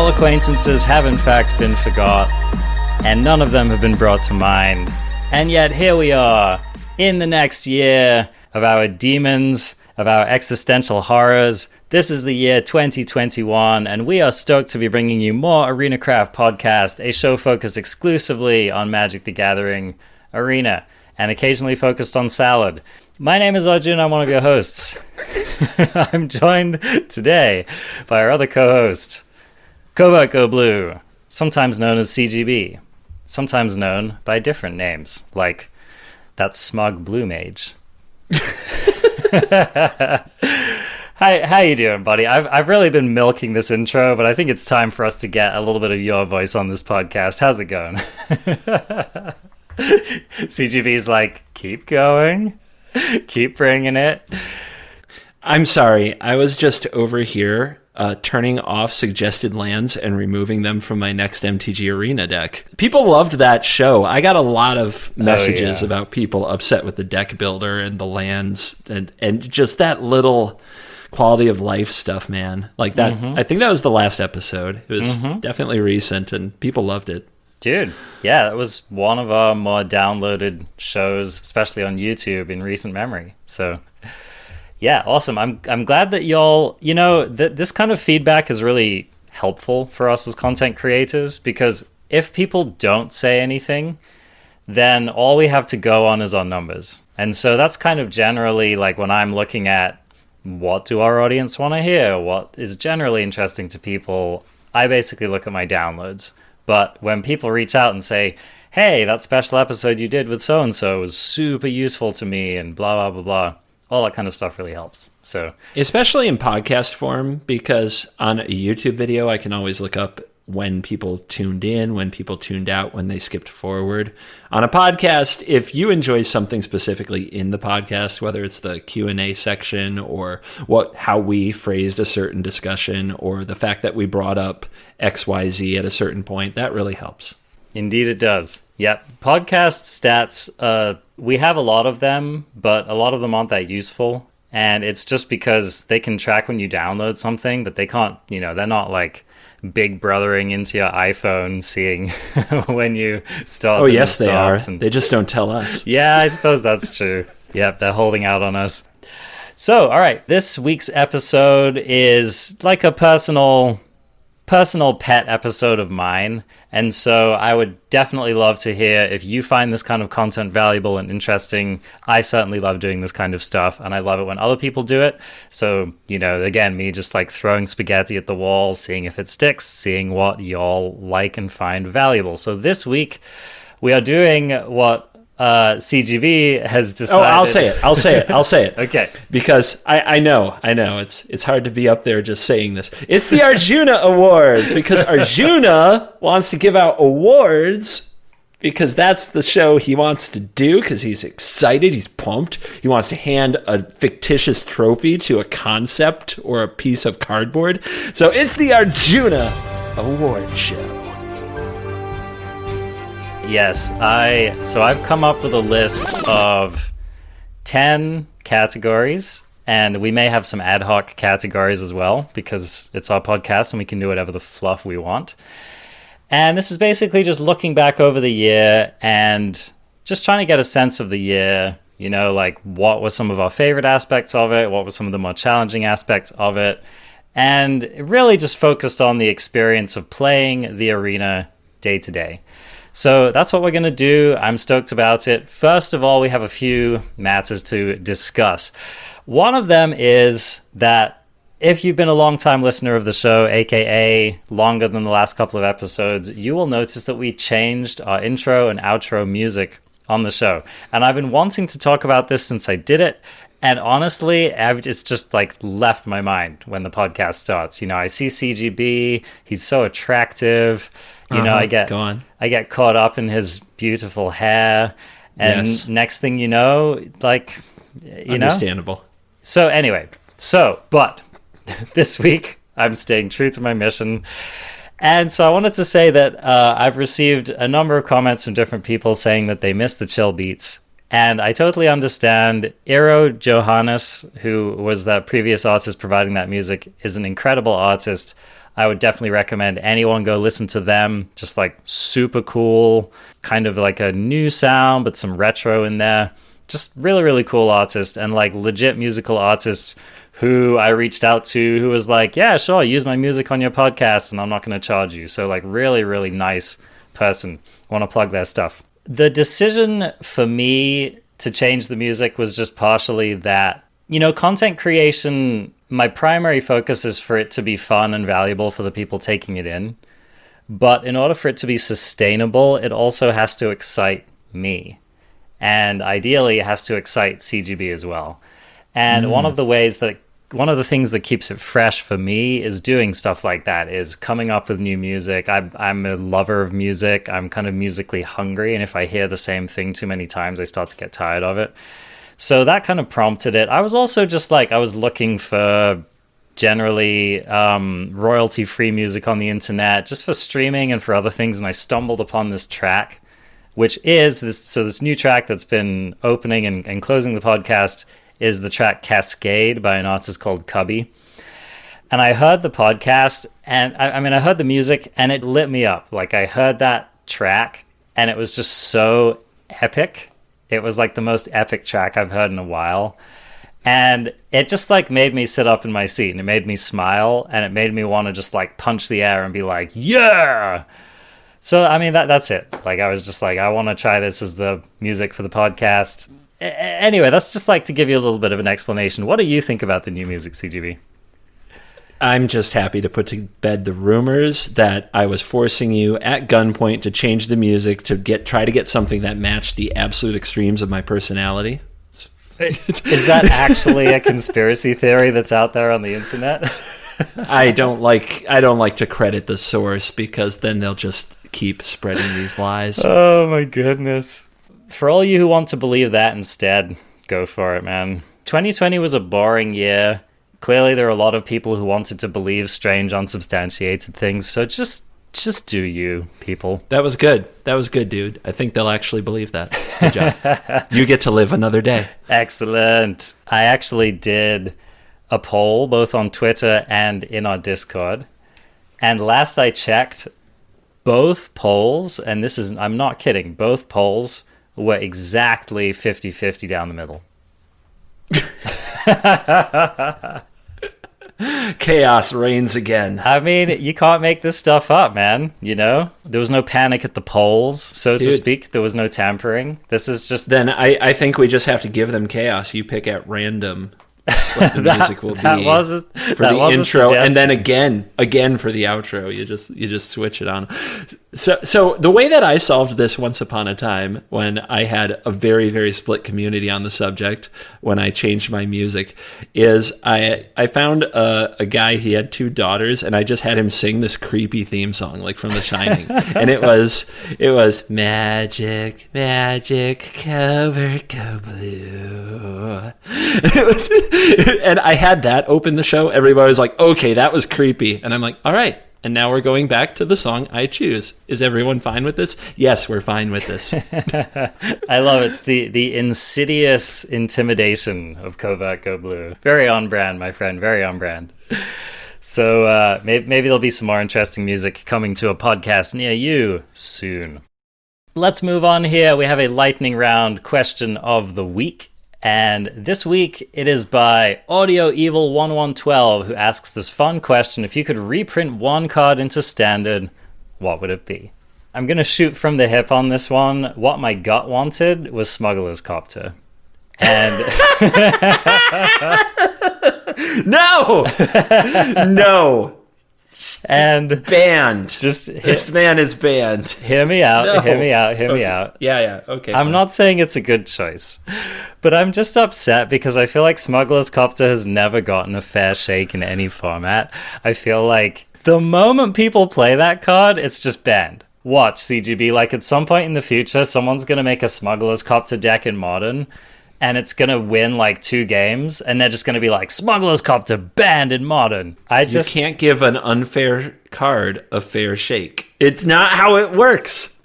All acquaintances have in fact been forgot, and none of them have been brought to mind. And yet here we are, in the next year of our demons, of our existential horrors. This is the year 2021, and we are stoked to be bringing you more Arena Craft Podcast, a show focused exclusively on Magic the Gathering Arena, and occasionally focused on salad. My name is Arjuna, I'm one of your hosts. I'm joined today by our other co-host, Covert Go Blue, sometimes known as CGB, sometimes known by different names, like that smug blue mage. Hi, how you doing, buddy? I've really been milking this intro, but I think it's time for us to get a little bit of your voice on this podcast. How's it going? CGB's like, keep going. Keep bringing it. I'm sorry. I was just over here turning off suggested lands and removing them from my next MTG Arena deck. People loved that show. I got a lot of messages about people upset with the deck builder and the lands and just that little quality of life stuff, man. Like that. I think that was the last episode. It was definitely recent and people loved it. Dude, yeah, that was one of our more downloaded shows, especially on YouTube in recent memory. So, yeah, awesome. I'm glad that y'all, this kind of feedback is really helpful for us as content creators, because if people don't say anything, then all we have to go on is our numbers. And so that's kind of generally like when I'm looking at what do our audience want to hear, what is generally interesting to people, I basically look at my downloads. But when people reach out and say, hey, that special episode you did with so-and-so was super useful to me and blah, blah, blah, blah, all that kind of stuff really helps. So, especially in podcast form, because on a YouTube video, I can always look up when people tuned in, when people tuned out, when they skipped forward. On a podcast, if you enjoy something specifically in the podcast, whether it's the Q&A section or how we phrased a certain discussion or the fact that we brought up XYZ at a certain point, that really helps. Indeed it does. Yep. Podcast stats, we have a lot of them, but a lot of them aren't that useful. And it's just because they can track when you download something, but they can't, they're not like big brothering into your iPhone, seeing when you start. Oh, yes, they are. They just don't tell us. Yeah, I suppose that's true. Yep, they're holding out on us. So, all right, this week's episode is like a personal pet episode of mine. And so I would definitely love to hear if you find this kind of content valuable and interesting. I certainly love doing this kind of stuff, and I love it when other people do it. So, again, me just like throwing spaghetti at the wall, seeing if it sticks, seeing what y'all like and find valuable. So this week we are doing what CGV has decided. Oh, I'll say it. Okay. Because I know it's hard to be up there just saying this. It's the Arjuna Awards, because Arjuna wants to give out awards because that's the show he wants to do, because he's excited, he's pumped. He wants to hand a fictitious trophy to a concept or a piece of cardboard. So it's the Arjuna Award Show. Yes, I've come up with a list of 10 categories, and we may have some ad hoc categories as well, because it's our podcast and we can do whatever the fluff we want. And this is basically just looking back over the year and just trying to get a sense of the year, like what were some of our favorite aspects of it, what were some of the more challenging aspects of it, and really just focused on the experience of playing the arena day to day. So that's what we're going to do. I'm stoked about it. First of all, we have a few matters to discuss. One of them is that if you've been a long-time listener of the show, aka longer than the last couple of episodes, you will notice that we changed our intro and outro music on the show. And I've been wanting to talk about this since I did it. And honestly, it's just like left my mind when the podcast starts. I see CGB, he's so attractive. I get caught up in his beautiful hair, and next thing you know, understandable. So anyway, but this week I'm staying true to my mission, and so I wanted to say that I've received a number of comments from different people saying that they miss the chill beats, and I totally understand. Eero Johannes, who was the previous artist providing that music, is an incredible artist. I would definitely recommend anyone go listen to them. Just like super cool, kind of like a new sound, but some retro in there. Just really, really cool artist, and like legit musical artist who I reached out to, who was like, yeah, sure, use my music on your podcast and I'm not going to charge you. So like really, really nice person. Want to plug their stuff. The decision for me to change the music was just partially that, you know, content creation, my primary focus is for it to be fun and valuable for the people taking it in. But in order for it to be sustainable, it also has to excite me. And ideally, it has to excite CGB as well. And one of the things that keeps it fresh for me is doing stuff like that, is coming up with new music. I'm a lover of music. I'm kind of musically hungry. And if I hear the same thing too many times, I start to get tired of it. So that kind of prompted it. I was also just like, I was looking for generally royalty-free music on the internet, just for streaming and for other things. And I stumbled upon this track, which is this new track that's been opening and closing the podcast is the track Cascade by an artist called Cubby. And I heard the podcast, and I heard the music, and it lit me up. Like, I heard that track, and it was just so epic. It was like the most epic track I've heard in a while. And it just like made me sit up in my seat, and it made me smile, and it made me want to just like punch the air and be like, yeah! So, I mean, that's it. Like, I was just like, I want to try this as the music for the podcast. Anyway, that's just like to give you a little bit of an explanation. What do you think about the new music, CGB? I'm just happy to put to bed the rumors that I was forcing you at gunpoint to change the music to try to get something that matched the absolute extremes of my personality. Is that actually a conspiracy theory that's out there on the internet? I don't like to credit the source, because then they'll just keep spreading these lies. Oh my goodness. For all you who want to believe that instead, go for it, man. 2020 was a boring year. Clearly, there are a lot of people who wanted to believe strange, unsubstantiated things. So just do you, people. That was good. That was good, dude. I think they'll actually believe that. Good job. You get to live another day. Excellent. I actually did a poll both on Twitter and in our Discord. And last I checked, both polls, and I'm not kidding, both polls were exactly 50-50 down the middle. Chaos reigns again. I mean, you can't make this stuff up, man. You know, there was no panic at the polls, so to speak. There was no tampering. This is just... Then I think we just have to give them chaos. You pick at random what the music will be for the intro, and then again for the outro. You just switch it on. So the way that I solved this once upon a time, when I had a very, very split community on the subject, when I changed my music, is I found a guy. He had 2 daughters, and I just had him sing this creepy theme song, like from The Shining, and it was magic, cover go blue. And I had that open the show. Everybody was like, okay, that was creepy. And I'm like, all right. And now we're going back to the song I choose. Is everyone fine with this? Yes, we're fine with this. I love it. It's the insidious intimidation of Covert Go Blue. Very on brand, my friend. Very on brand. So maybe there'll be some more interesting music coming to a podcast near you soon. Let's move on here. We have a lightning round question of the week. And this week, it is by Audio Evil 1112, who asks this fun question. If you could reprint one card into Standard, what would it be? I'm going to shoot from the hip on this one. What my gut wanted was Smuggler's Copter. And... No! No! And banned. This man is banned. Hear me out. No. Hear me out. Yeah. Okay. I'm not saying it's a good choice, but I'm just upset because I feel like Smuggler's Copter has never gotten a fair shake in any format. I feel like the moment people play that card, it's just banned. Watch, CGB. Like, at some point in the future, someone's going to make a Smuggler's Copter deck in Modern, and it's going to win like 2 games, and they're just going to be like, Smuggler's Copter banned in Modern. You can't give an unfair card a fair shake. It's not how it works.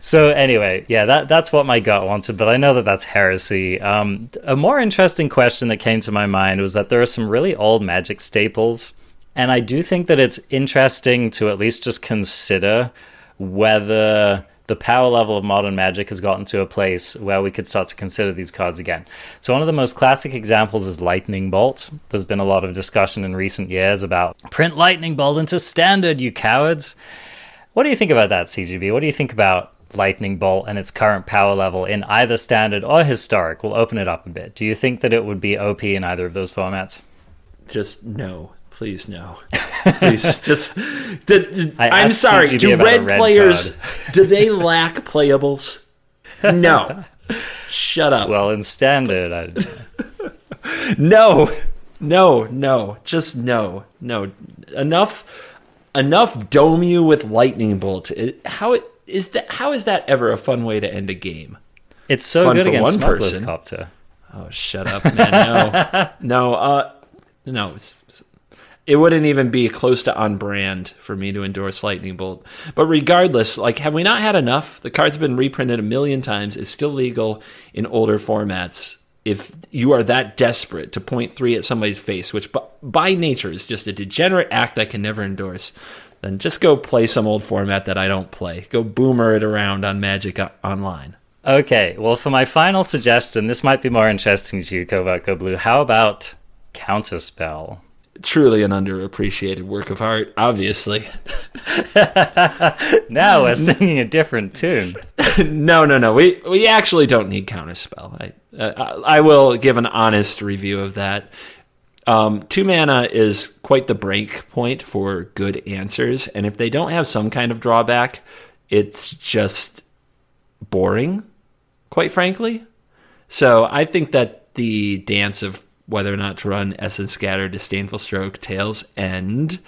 So anyway, yeah, that's what my gut wanted, but I know that that's heresy. A more interesting question that came to my mind was that there are some really old Magic staples And I do think that it's interesting to at least just consider whether the power level of modern Magic has gotten to a place where we could start to consider these cards again. So one of the most classic examples is Lightning Bolt. There's been a lot of discussion in recent years about print Lightning Bolt into Standard, you cowards. What do you think about that, CGB? What do you think about Lightning Bolt and its current power level in either Standard or Historic? We'll open it up a bit. Do you think that it would be OP in either of those formats? Just no. Please, no. Please, just... I'm sorry, CGB do red players... card. Do they lack playables? No. Shut up. Well, in Standard, No. Just no. Enough dome you with Lightning Bolt. How is that ever a fun way to end a game? It's so Fun good for against one Smuggler's person. Copter. Oh, shut up, man. No. It wouldn't even be close to on brand for me to endorse Lightning Bolt. But regardless, like, have we not had enough? The card's been reprinted 1,000,000 times. It's still legal in older formats. If you are that desperate to point 3 at somebody's face, which by nature is just a degenerate act I can never endorse, then just go play some old format that I don't play. Go boomer it around on Magic Online. Okay, well, for my final suggestion, this might be more interesting to you, Covert Go Blue. How about Counterspell? Truly an underappreciated work of art, obviously. Now we're singing a different tune. No. We actually don't need Counterspell. I will give an honest review of that. 2 mana is quite the break point for good answers, and if they don't have some kind of drawback, it's just boring, quite frankly. So I think that the dance of whether or not to run Essence Scatter, Disdainful Stroke, Tails End,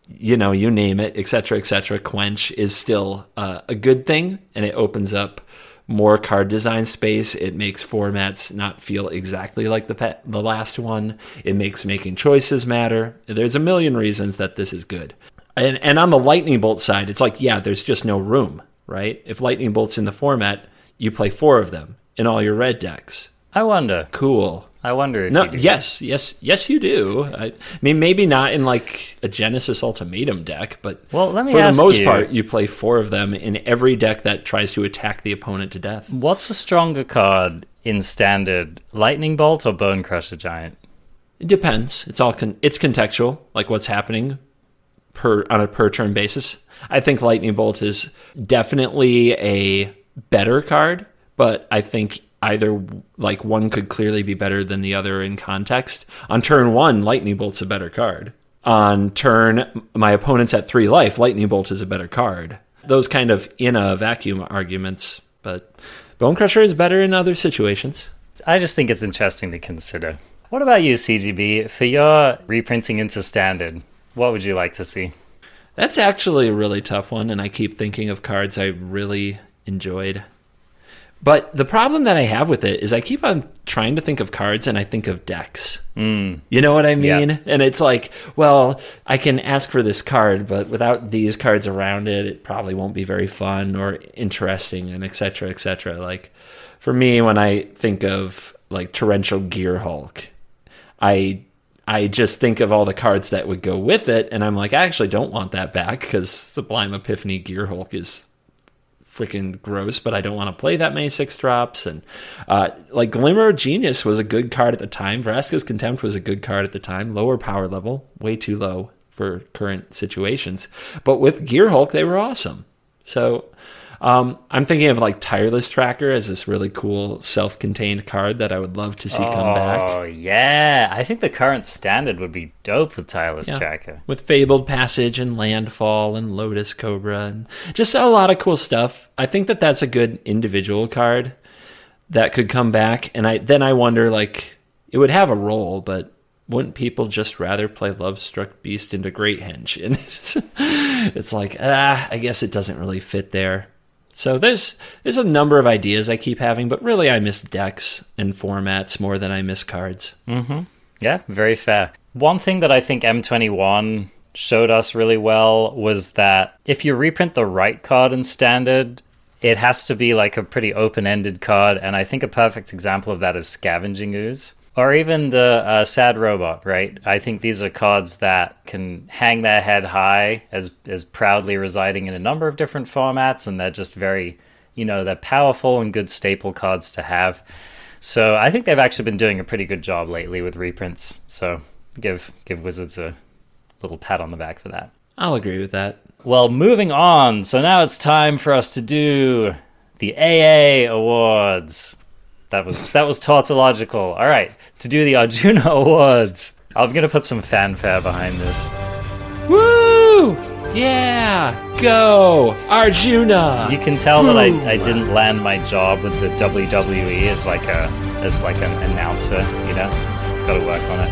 you name it, etc., Quench is still a good thing, and it opens up more card design space. It makes formats not feel exactly like the last one. It makes making choices matter. There's a million reasons that this is good. And on the Lightning Bolt side, it's like, yeah, there's just no room, right? If Lightning Bolt's in the format, you play 4 of them in all your red decks. I wonder. Cool. I wonder if no, you do. Yes, you do. I mean, maybe not in like a Genesis Ultimatum deck, but well, let me for ask the most you, part, you play 4 of them in every deck that tries to attack the opponent to death. What's a stronger card in Standard, Lightning Bolt or Bone Crusher Giant? It depends. It's contextual, like what's happening on a per turn basis. I think Lightning Bolt is definitely a better card, but I think either like one could clearly be better than the other in context. On turn 1, Lightning Bolt's a better card. On turn, my opponent's at 3 life, Lightning Bolt is a better card. Those kind of in a vacuum arguments, but Bone Crusher is better in other situations. I just think it's interesting to consider. What about you, CGB? For your reprinting into Standard, what would you like to see? That's actually a really tough one, and I keep thinking of cards I really enjoyed. But the problem that I have with it is I keep on trying to think of cards and I think of decks. You know what I mean? Yeah. And it's like, well, I can ask for this card, but without these cards around it, it probably won't be very fun or interesting, and et cetera, et cetera. Like, for me, when I think of like Torrential Gear Hulk, I just think of all the cards that would go with it, and I'm like, I actually don't want that back because Sublime Epiphany Gear Hulk is freaking gross, but I don't want to play that many 6-drops. And like Glimmer of Genius was a good card at the time. Vraska's Contempt was a good card at the time. Lower power level, way too low for current situations. But with Gear Hulk, they were awesome. So I'm thinking of like Tireless Tracker as this really cool self-contained card that I would love to see come back. Oh, yeah. I think the current Standard would be dope with Tireless Tracker. With Fabled Passage and Landfall and Lotus Cobra and just a lot of cool stuff. I think that that's a good individual card that could come back. And I wonder, like, it would have a role, but wouldn't people just rather play Lovestruck Beast into Great Henge? And it's like, I guess it doesn't really fit there. So there's a number of ideas I keep having, but really I miss decks and formats more than I miss cards. Mm-hmm. Yeah, very fair. One thing that I think M21 showed us really well was that if you reprint the right card in Standard, it has to be like a pretty open-ended card, and I think a perfect example of that is Scavenging Ooze. Or even the Sad Robot, right? I think these are cards that can hang their head high as proudly residing in a number of different formats, and they're just very, they're powerful and good staple cards to have. So I think they've actually been doing a pretty good job lately with reprints. So give Wizards a little pat on the back for that. I'll agree with that. Well, moving on. So now it's time for us to do the AA Awards. That was tautological. All right, to do the Arjuna Awards. I'm going to put some fanfare behind this. Woo! Yeah! Go! Arjuna! You can tell that I didn't land my job with the WWE as like an announcer, Got to work on it.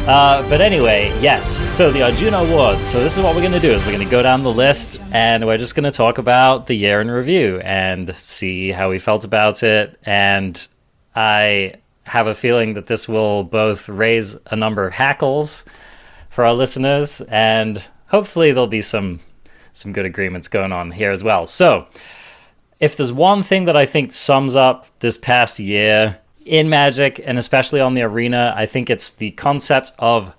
But anyway, yes. So the Arjuna Awards. So this is what we're going to do. Is we're going to go down the list and we're just going to talk about the year in review and see how we felt about it. And I have a feeling that this will both raise a number of hackles for our listeners, and hopefully there'll be some good agreements going on here as well. So if there's one thing that I think sums up this past year in Magic, and especially on the Arena, I think it's the concept of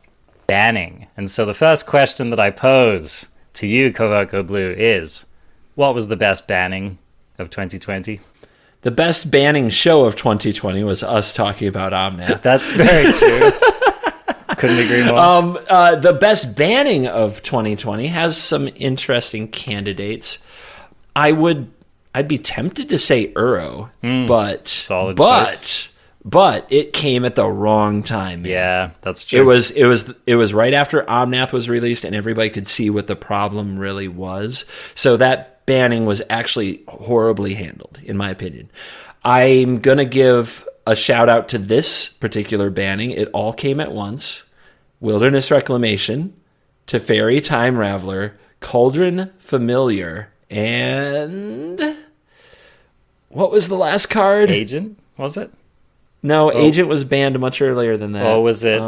banning. And so the first question that I pose to you, Covert Go Blue, is, what was the best banning of 2020? The best banning show of 2020 was us talking about Omnath. That's very true. Couldn't agree more. The best banning of 2020 has some interesting candidates. I'd be tempted to say Uro, but solid choice. But it came at the wrong time. Man. Yeah, that's true. It was right after Omnath was released, and everybody could see what the problem really was. So that banning was actually horribly handled, in my opinion. I'm gonna give a shout out to this particular banning. It all came at once. Wilderness Reclamation, Teferi Time Raveler, Cauldron Familiar, and what was the last card? Agent, was it? No, Agent was banned much earlier than that. Oh, was it?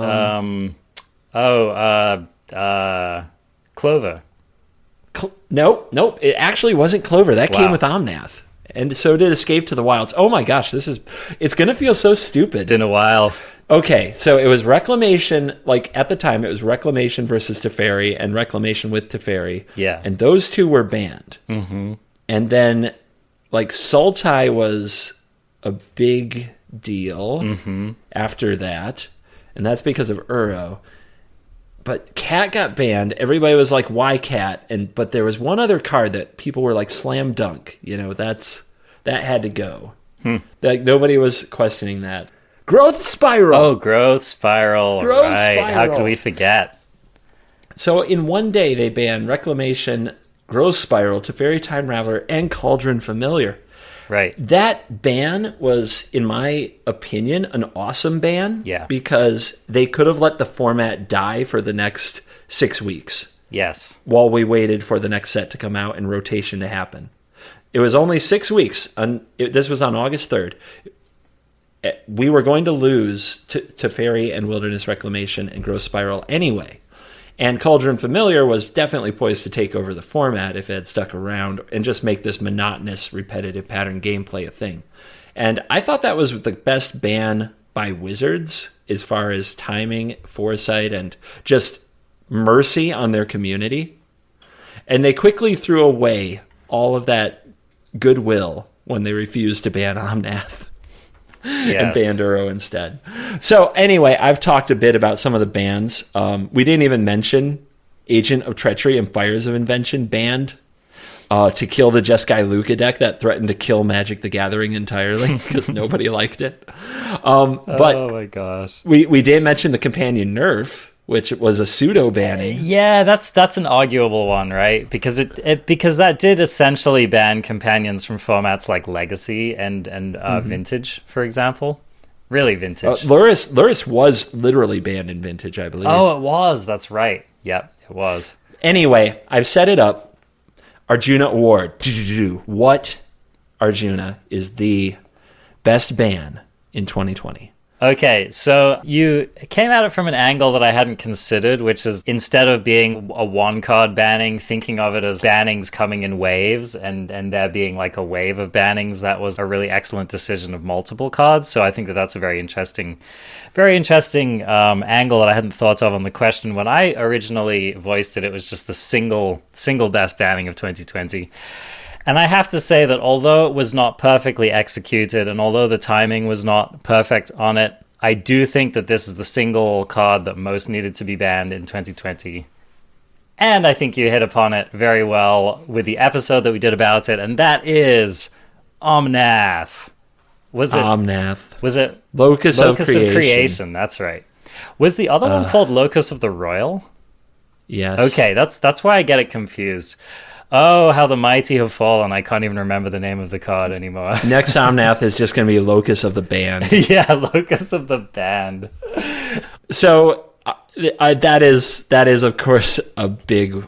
Clover. Nope. It actually wasn't Clover. That came with Omnath. And so did Escape to the Wilds. Oh my gosh, it's going to feel so stupid. It's been a while. Okay, so it was Reclamation, at the time, it was Reclamation versus Teferi and Reclamation with Teferi. Yeah. And those two were banned. Mm-hmm. And then, Sultai was a big deal after that. And that's because of Uro. But Cat got banned. Everybody was like, why Cat? But there was one other card that people were like, slam dunk. That had to go. Nobody was questioning that. Growth Spiral. Oh, Growth Spiral. Right. How could we forget? So in one day, they banned Reclamation, Growth Spiral, Teferi Time Raveler, and Cauldron Familiar. Right. That ban was, in my opinion, an awesome ban. Yeah. Because they could have let the format die for the next 6 weeks. Yes. While we waited for the next set to come out and rotation to happen. It was only 6 weeks. This was on August 3rd. We were going to lose to Teferi and Wilderness Reclamation and Growth Spiral anyway. And Cauldron Familiar was definitely poised to take over the format if it had stuck around and just make this monotonous, repetitive pattern gameplay a thing. And I thought that was the best ban by Wizards as far as timing, foresight, and just mercy on their community. And they quickly threw away all of that goodwill when they refused to ban Omnath. Yes. And banned Uro instead. So anyway, I've talked a bit about some of the bans. We didn't even mention Agent of Treachery and Fires of Invention banned to kill the Jeskai Luka deck that threatened to kill Magic the Gathering entirely because nobody liked it. But oh my gosh. We did mention the Companion Nerf, which was a pseudo banning. Yeah, that's an arguable one, right? Because because that did essentially ban companions from formats like Legacy and Vintage, for example. Really Vintage. Luris was literally banned in Vintage, I believe. Oh, it was. That's right. Yep, it was. Anyway, I've set it up. Arjuna Award. What Arjuna is the best ban in 2020? Okay, so you came at it from an angle that I hadn't considered, which is instead of being a one-card banning, thinking of it as bannings coming in waves, and there being like a wave of bannings. That was a really excellent decision of multiple cards. So I think that that's a very interesting angle that I hadn't thought of on the question. When I originally voiced it, it was just the single best banning of 2020. And I have to say that although it was not perfectly executed and although the timing was not perfect on it, I do think that this is the single card that most needed to be banned in 2020. And I think you hit upon it very well with the episode that we did about it, and that is Omnath. Was it Omnath? Was it Locus of Creation? That's right. Was the other one called Locus of the Royal? Yes. Okay, that's why I get it confused. Oh, how the mighty have fallen. I can't even remember the name of the card anymore. Next Omnath is just going to be Locus of the Band. Yeah, Locus of the Band. So that is of course a big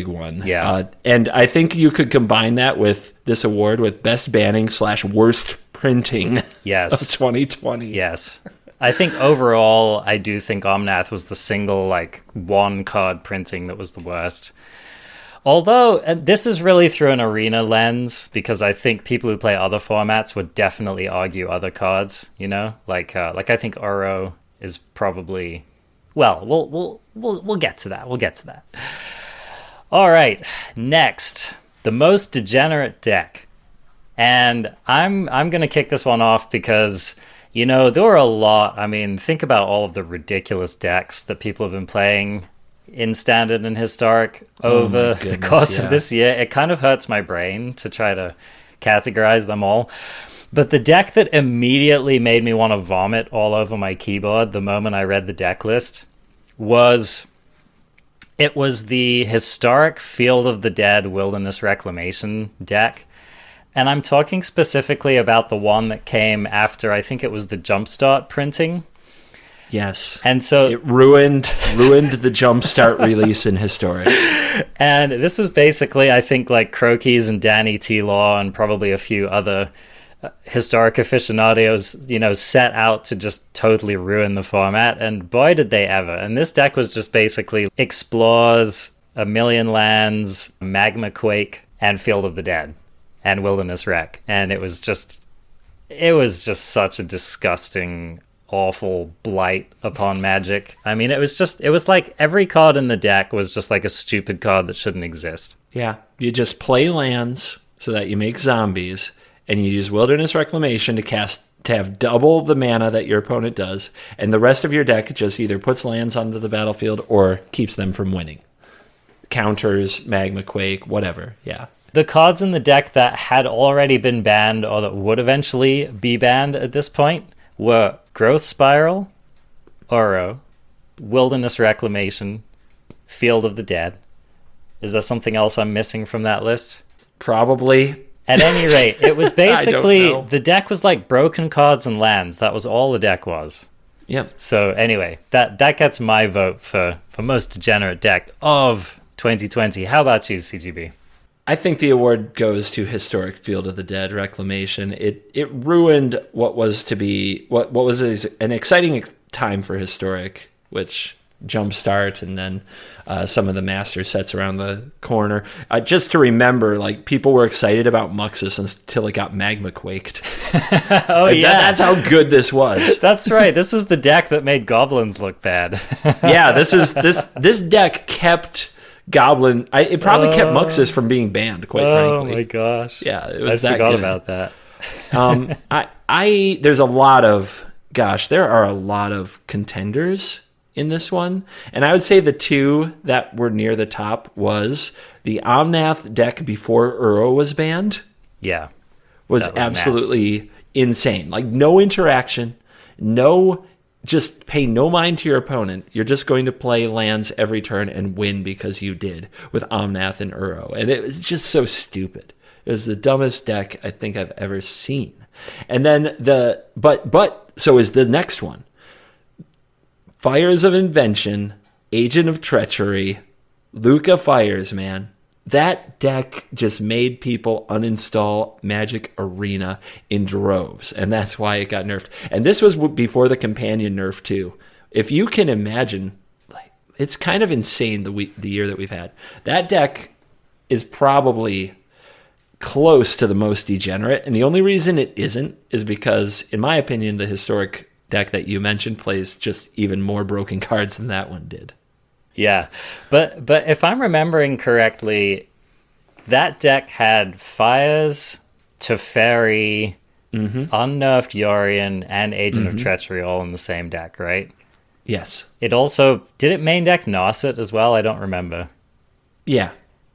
one. Yeah. And I think you could combine that with this award with best banning / worst printing yes. of 2020. Yes. I think overall, I do think Omnath was the single one card printing that was the worst. Although, this is really through an arena lens, because I think people who play other formats would definitely argue other cards, you know? Like I think Uro is probably... Well, we'll get to that. We'll get to that. All right, next. The most degenerate deck. And I'm going to kick this one off because, you know, there were a lot... I mean, think about all of the ridiculous decks that people have been playing in Standard and Historic over the course of this year. It kind of hurts my brain to try to categorize them all. But the deck that immediately made me want to vomit all over my keyboard the moment I read the deck list was the Historic Field of the Dead Wilderness Reclamation deck. And I'm talking specifically about the one that came after, I think it was the Jumpstart printing. Yes. And so it ruined the Jumpstart release in Historic. And this was basically, I think, like Croquis and Danny T. Law and probably a few other Historic aficionados, you know, set out to just totally ruin the format. And boy, did they ever. And this deck was just basically Explores, A Million Lands, Magma Quake, and Field of the Dead, and Wilderness Wreck. And it was just such a disgusting, awful blight upon Magic. I mean, it was like every card in the deck was just like a stupid card that shouldn't exist. Yeah, you just play lands so that you make zombies, and you use Wilderness Reclamation to have double the mana that your opponent does, and the rest of your deck just either puts lands onto the battlefield or keeps them from winning. Counters, Magma Quake, whatever, yeah. The cards in the deck that had already been banned or that would eventually be banned at this point were Growth Spiral, Uro, Wilderness Reclamation, Field of the Dead. Is there something else I'm missing from that list? Probably. At any rate, it was basically... I don't know. The deck was like broken cards and lands. That was all the deck was. Yep. So anyway, that gets my vote for most degenerate deck of 2020. How about you, CGB? I think the award goes to Historic Field of the Dead Reclamation. It ruined what was to be what was an exciting time for Historic, which Jumpstart and then some of the master sets around the corner. Just to remember, like, people were excited about Muxus until it got Magma Quaked. Oh, yeah. That's how good this was. That's right. This was the deck that made Goblins look bad. Yeah, this deck kept Goblin. It probably kept Muxus from being banned, quite frankly. Oh my gosh. Yeah, it was I that forgot good. about that. There are a lot of contenders in this one, and I would say the two that were near the top was the Omnath deck before Uro was banned. Yeah. Was absolutely insane. Like, no interaction, just pay no mind to your opponent. You're just going to play lands every turn and win because you did with Omnath and Uro. And it was just so stupid. It was the dumbest deck I think I've ever seen. And then so is the next one. Fires of Invention, Agent of Treachery, Luca Fires, man. that deck just made people uninstall Magic Arena in droves, and that's why it got nerfed. And this was before the companion nerf too. If you can imagine, like, it's kind of insane the year that we've had. That deck is probably close to the most degenerate, and the only reason it isn't is because, in my opinion, the historic deck that you mentioned plays just even more broken cards than that one did. Yeah, but if I'm remembering correctly, that deck had Fires, Teferi, Unnerved Yorion, and Agent of Treachery all in the same deck, right? Yes. It also... Did it main deck Narset as well? I don't remember. Yeah.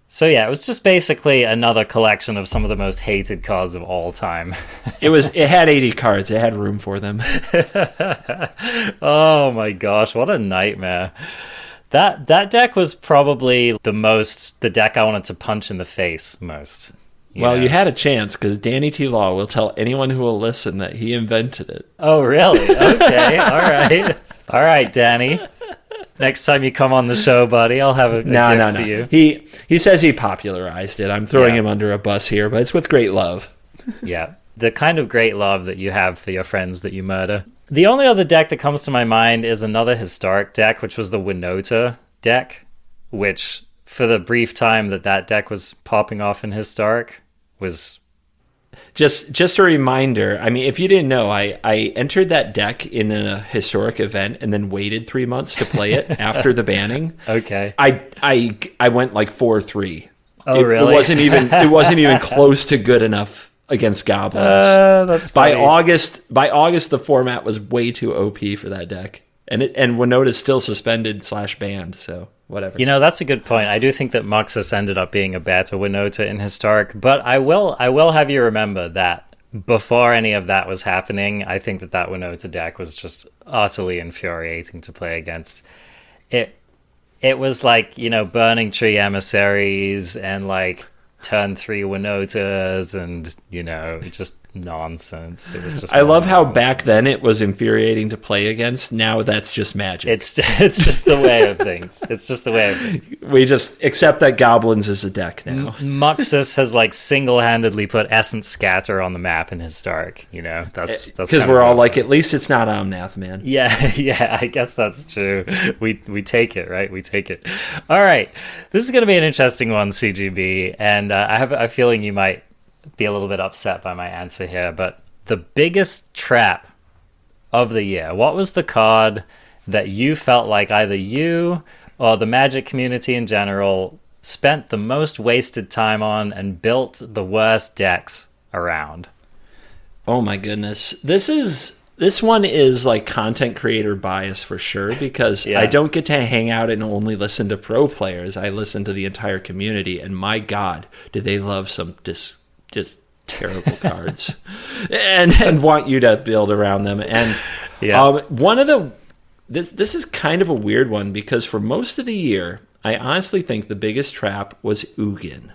So yeah, it was just basically another collection of some of the most hated cards of all time. It had 80 cards. It had room for them. Oh my gosh, what a nightmare. That deck was probably the deck I wanted to punch in the face most. You had a chance, because Danny T. Law will tell anyone who will listen that he invented it. Oh, really? Okay, all right. All right, Danny. Next time you come on the show, buddy, I'll have a gift for you. He says he popularized it. I'm throwing him under a bus here, but it's with great love. Yeah, the kind of great love that you have for your friends that you murder. The only other deck that comes to my mind is another historic deck, which was the Winota deck, which, for the brief time that deck was popping off in historic, was... Just a reminder, I mean, if you didn't know, I entered that deck in a historic event and then waited 3 months to play it after the banning. Okay. I went like 4-3. Oh, really? It wasn't even close to good enough against goblins. That's funny. By August the format was way too OP for that deck. And Winota's still suspended / banned, so whatever. You know, that's a good point. I do think that Muxus ended up being a better Winota in historic, but I will have you remember that before any of that was happening, I think that Winota deck was just utterly infuriating to play against. It was like, Burning Tree Emissaries and like turn 3 Winotas and, just nonsense. It was just... I love how back then it was infuriating to play against. Now that's just magic. It's just the way of things. It's just the way of things. We just accept that goblins is a deck now. Muxus has like single-handedly put Essence Scatter on the map in historic. That's because we're all like, at least it's not Omnath, man. Yeah. I guess that's true. We take it, right? We take it. All right, this is going to be an interesting one, CGB, and I have a feeling you might be a little bit upset by my answer here, but the biggest trap of the year, what was the card that you felt like either you or the Magic community in general spent the most wasted time on and built the worst decks around? Oh my goodness. This one is like content creator bias for sure, because I don't get to hang out and only listen to pro players. I listen to the entire community, and my God, do they love some just terrible cards and want you to build around them. And this is kind of a weird one, because for most of the year, I honestly think the biggest trap was Ugin.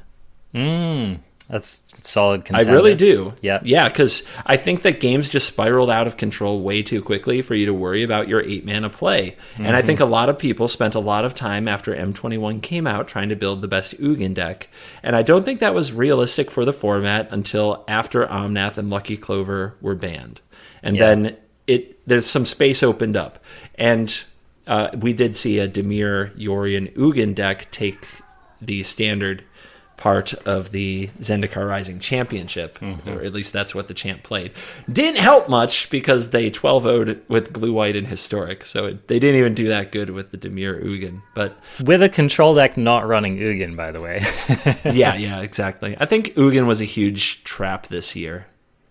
That's solid contender. I really do. Yeah, because I think that games just spiraled out of control way too quickly for you to worry about your 8-mana play. And I think a lot of people spent a lot of time after M21 came out trying to build the best Ugin deck. And I don't think that was realistic for the format until after Omnath and Lucky Clover were banned. And then there's some space opened up. And we did see a Dimir Yorion Ugin deck take the standard part of the Zendikar Rising Championship, or at least that's what the champ played. Didn't help much because they 12-0'd with blue-white and historic, so they didn't even do that good with the Dimir Ugin. But with a control deck not running Ugin, by the way. yeah, exactly. I think Ugin was a huge trap this year.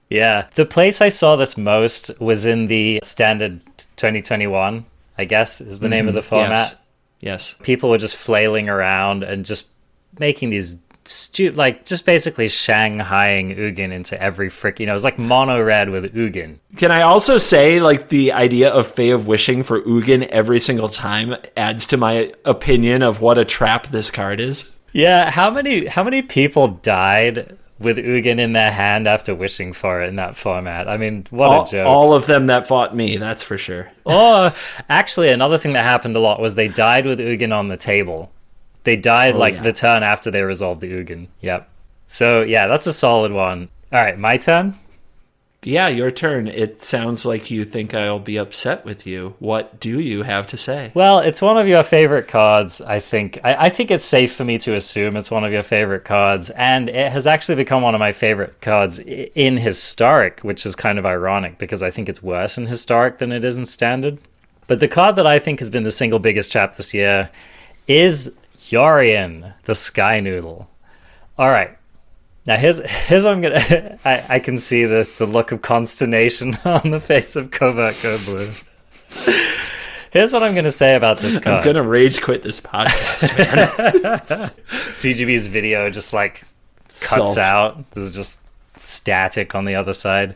Yeah, the place I saw this most was in the standard 2021, I guess is the name of the format. Yes. People were just flailing around and just making these just basically Shanghaiing Ugin into every it was like mono red with Ugin. Can I also say, like, the idea of Fae of Wishing for Ugin every single time adds to my opinion of what a trap this card is? Yeah, how many people died with Ugin in their hand after wishing for it in that format? I mean, what a joke. All of them that fought me, that's for sure. Or, actually, another thing that happened a lot was they died with Ugin on the table. They died yeah. the turn after they resolved the Ugin. Yep. So yeah, that's a solid one. All right, my turn. Yeah, your turn. It sounds like you think I'll be upset with you. What do you have to say? Well, it's one of your favorite cards, I think. I think it's safe for me to assume it's one of your favorite cards, and it has actually become one of my favorite cards in Historic, which is kind of ironic because I think it's worse in Historic than it is in Standard. But the card that I think has been the single biggest trap this year is Yorion, the Sky Noodle. All right. Now here's what I'm gonna. I can see the look of consternation on the face of Covert Go Blue. Here's what I'm gonna say about this card. I'm gonna rage quit this podcast, man. CGB's video just cuts Salt. out. There's just static on the other side.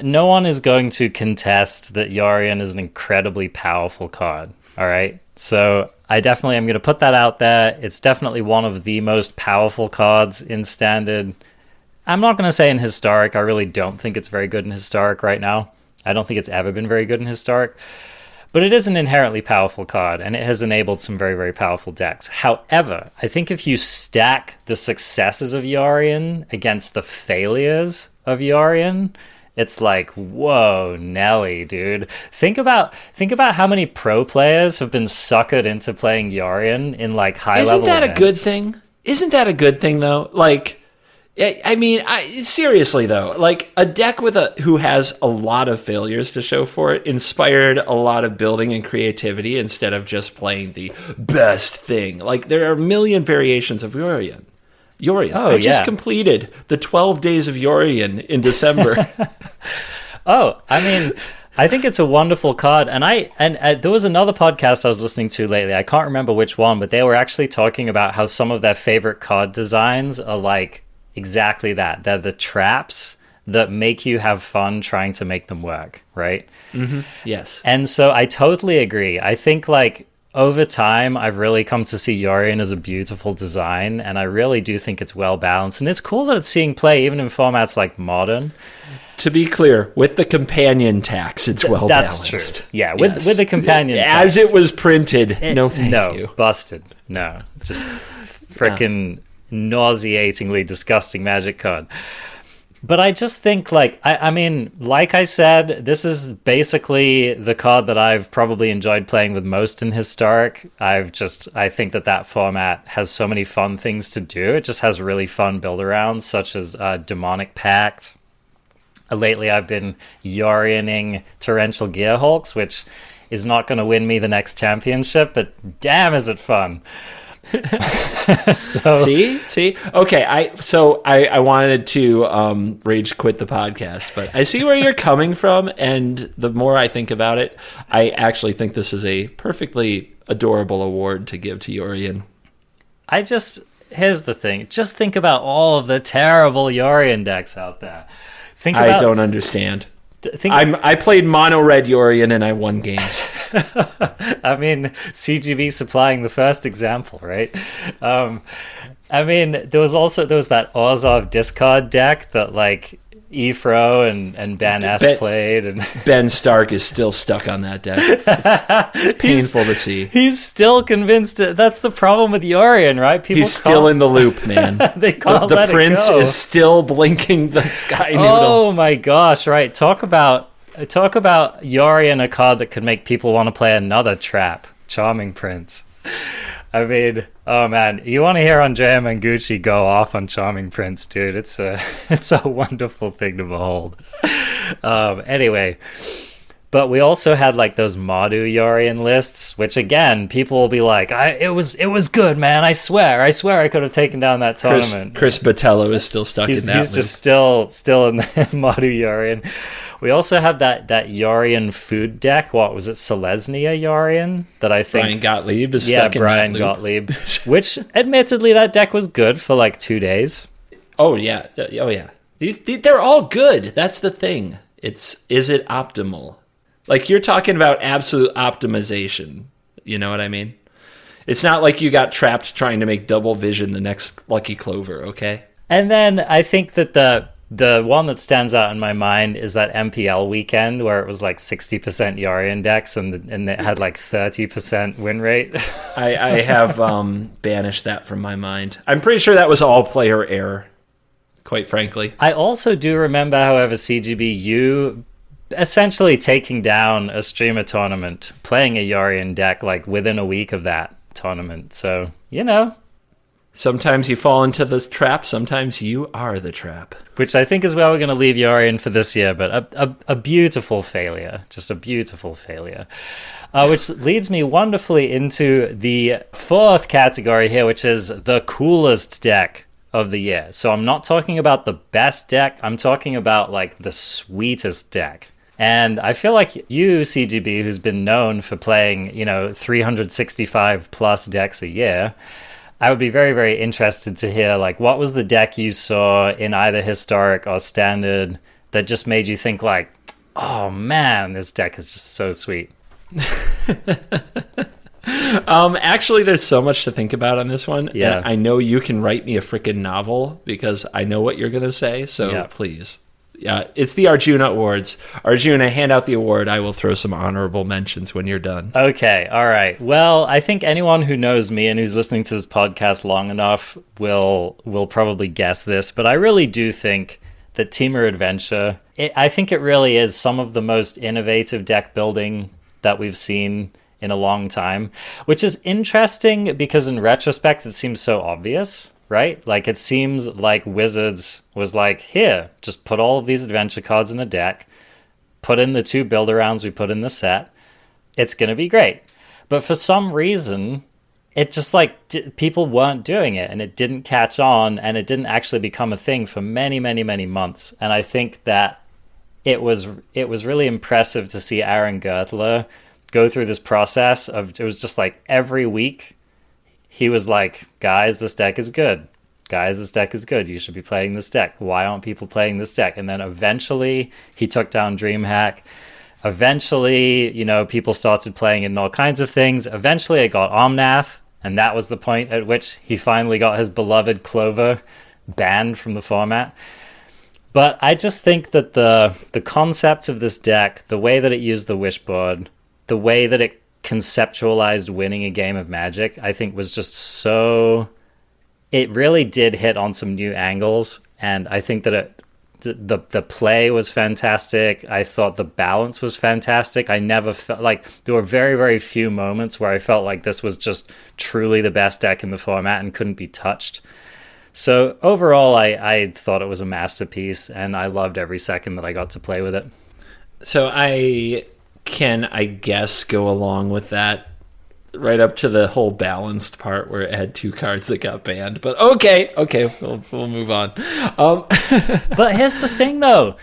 No one is going to contest that Yorion is an incredibly powerful card. All right, so I definitely am going to put that out there. It's definitely one of the most powerful cards in Standard. I'm not going to say in Historic. I really don't think it's very good in Historic right now. I don't think it's ever been very good in Historic. But it is an inherently powerful card, and it has enabled some very, very powerful decks. However, I think if you stack the successes of Yorion against the failures of Yorion, it's like, whoa, Nelly, dude. Think about how many pro players have been suckered into playing Yorion in high level. Isn't that events. a good thing? Isn't that a good thing though? I mean, seriously though, a deck who has a lot of failures to show for it inspired a lot of building and creativity instead of just playing the best thing. There are a million variations of Yorion. I just completed the 12 days of Yorion in December. I mean, I think it's a wonderful card, and there was another podcast I was listening to lately. I can't remember which one, but they were actually talking about how some of their favorite card designs are exactly that. They're the traps that make you have fun trying to make them work, right? Mm-hmm. Yes. And so I totally agree. I think over time, I've really come to see Yorion as a beautiful design, and I really do think it's well balanced. And it's cool that it's seeing play even in formats like Modern. To be clear, with the companion tax, it's well balanced. That's true. Yeah, with the companion tax. As it was printed, thank you. Busted. No, just freaking nauseatingly disgusting Magic card. But I just think, I mean, like I said, this is basically the card that I've probably enjoyed playing with most in Historic. I think that format has so many fun things to do. It just has really fun build-arounds, such as Demonic Pact. Lately, I've been Yorioning Torrential Gearhulks, which is not going to win me the next championship, but damn, is it fun. So see okay, I wanted to rage quit the podcast, but I see where you're coming from, and the more I think about it, I actually think this is a perfectly adorable award to give to Yorion. Here's the thing, just think about all of the terrible Yorion decks out there. I don't understand. I played mono red Yorion and I won games. I mean, CGB supplying the first example, right? I mean, there was that Orzhov discard deck that Efro and Ben S played, and Ben Stark is still stuck on that deck. It's painful to see. He's still convinced. That's the problem with Yorion, right? He's still in the loop, man. They can't the let prince it go. is still blinking the Sky Noodle. Oh my gosh! Right, talk about Yorion, a card that could make people want to play another trap, Charming Prince. I mean, oh man, you want to hear Andrea Mangucci go off on Charming Prince, dude? It's a wonderful thing to behold. Anyway, but we also had those Madu Yorion lists, which again, people will be like, it was good, man. I swear I could have taken down that tournament. Chris Botello is still stuck in that. He's just still in the Madu Yorion. We also have that Yorion food deck. What was it, Selesnya Yorion? That I think Brian Gottlieb is stuck in Brian that Gottlieb. Which, admittedly, that deck was good for 2 days. Oh yeah. They're all good. That's the thing. Is it optimal? You're talking about absolute optimization. You know what I mean? It's not like you got trapped trying to make double vision the next Lucky Clover. Okay. And then I think that The one that stands out in my mind is that MPL weekend where it was like 60% Yorion decks and it had like 30% win rate. I have banished that from my mind. I'm pretty sure that was all player error, quite frankly. I also do remember, however, CGB, you essentially taking down a streamer tournament, playing a Yorion deck like within a week of that tournament. So, you know. Sometimes you fall into this trap, sometimes you are the trap. Which I think is where we're going to leave Yorion for this year, but a beautiful failure. Just a beautiful failure. Which leads me wonderfully into the fourth category here, which is the coolest deck of the year. So I'm not talking about the best deck, I'm talking about like the sweetest deck. And I feel like you, CGB, who's been known for playing, 365 plus decks a year, I would be very, very interested to hear, like, what was the deck you saw in either historic or standard that just made you think, like, oh man, this deck is just so sweet. Actually, there's so much to think about on this one. Yeah. And I know you can write me a freaking novel because I know what you're going to say. So Yeah. please. Yeah, it's the Arjuna Awards. Arjuna, hand out the award. I will throw some honorable mentions when you're done. Okay, all right. Well, I think anyone who knows me and who's listening to this podcast long enough will probably guess this, but I really do think that Teamer Adventure, I think it really is some of the most innovative deck building that we've seen in a long time, which is interesting because in retrospect it seems so obvious. Right? Like, it seems like Wizards was like, here, just put all of these adventure cards in a deck, put in the 2 build-arounds we put in the set, it's going to be great. But for some reason, it just, like, people weren't doing it, and it didn't catch on, and it didn't actually become a thing for many, many, many months. And I think that it was really impressive to see Aaron Gertler go through this process of, it was just like every week, he was like, guys, this deck is good. Guys, this deck is good. You should be playing this deck. Why aren't people playing this deck? And then eventually he took down DreamHack. Eventually, people started playing in all kinds of things. Eventually it got Omnath, and that was the point at which he finally got his beloved Clover banned from the format. But I just think that the concept of this deck, the way that it used the wishboard, the way that it conceptualized winning a game of Magic, I think was just so, it really did hit on some new angles, and I think that the play was fantastic. I thought the balance was fantastic. I never felt like, there were very, very few moments where I felt like this was just truly the best deck in the format and couldn't be touched. So overall, I thought it was a masterpiece, and I loved every second that I got to play with it. So I can, I guess, go along with that right up to the whole balanced part where it had 2 cards that got banned. But okay, we'll move on. But here's the thing, though.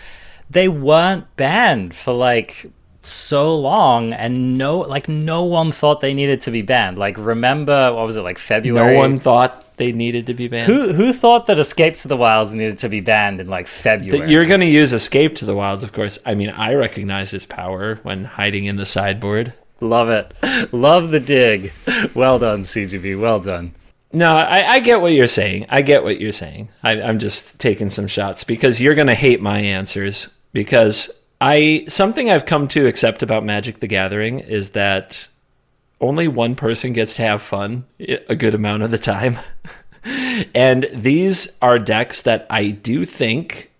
They weren't banned for, like, so long, and no one thought they needed to be banned. Like, remember, what was it, like February? No one thought they needed to be banned. Who thought that Escape to the Wilds needed to be banned in, like, February? That you're going to use Escape to the Wilds, of course. I mean, I recognize its power when hiding in the sideboard. Love it. Love the dig. Well done, CGB. Well done. No, I get what you're saying. I'm just taking some shots because you're going to hate my answers. Because something I've come to accept about Magic the Gathering is that only one person gets to have fun a good amount of the time. And these are decks that I do think,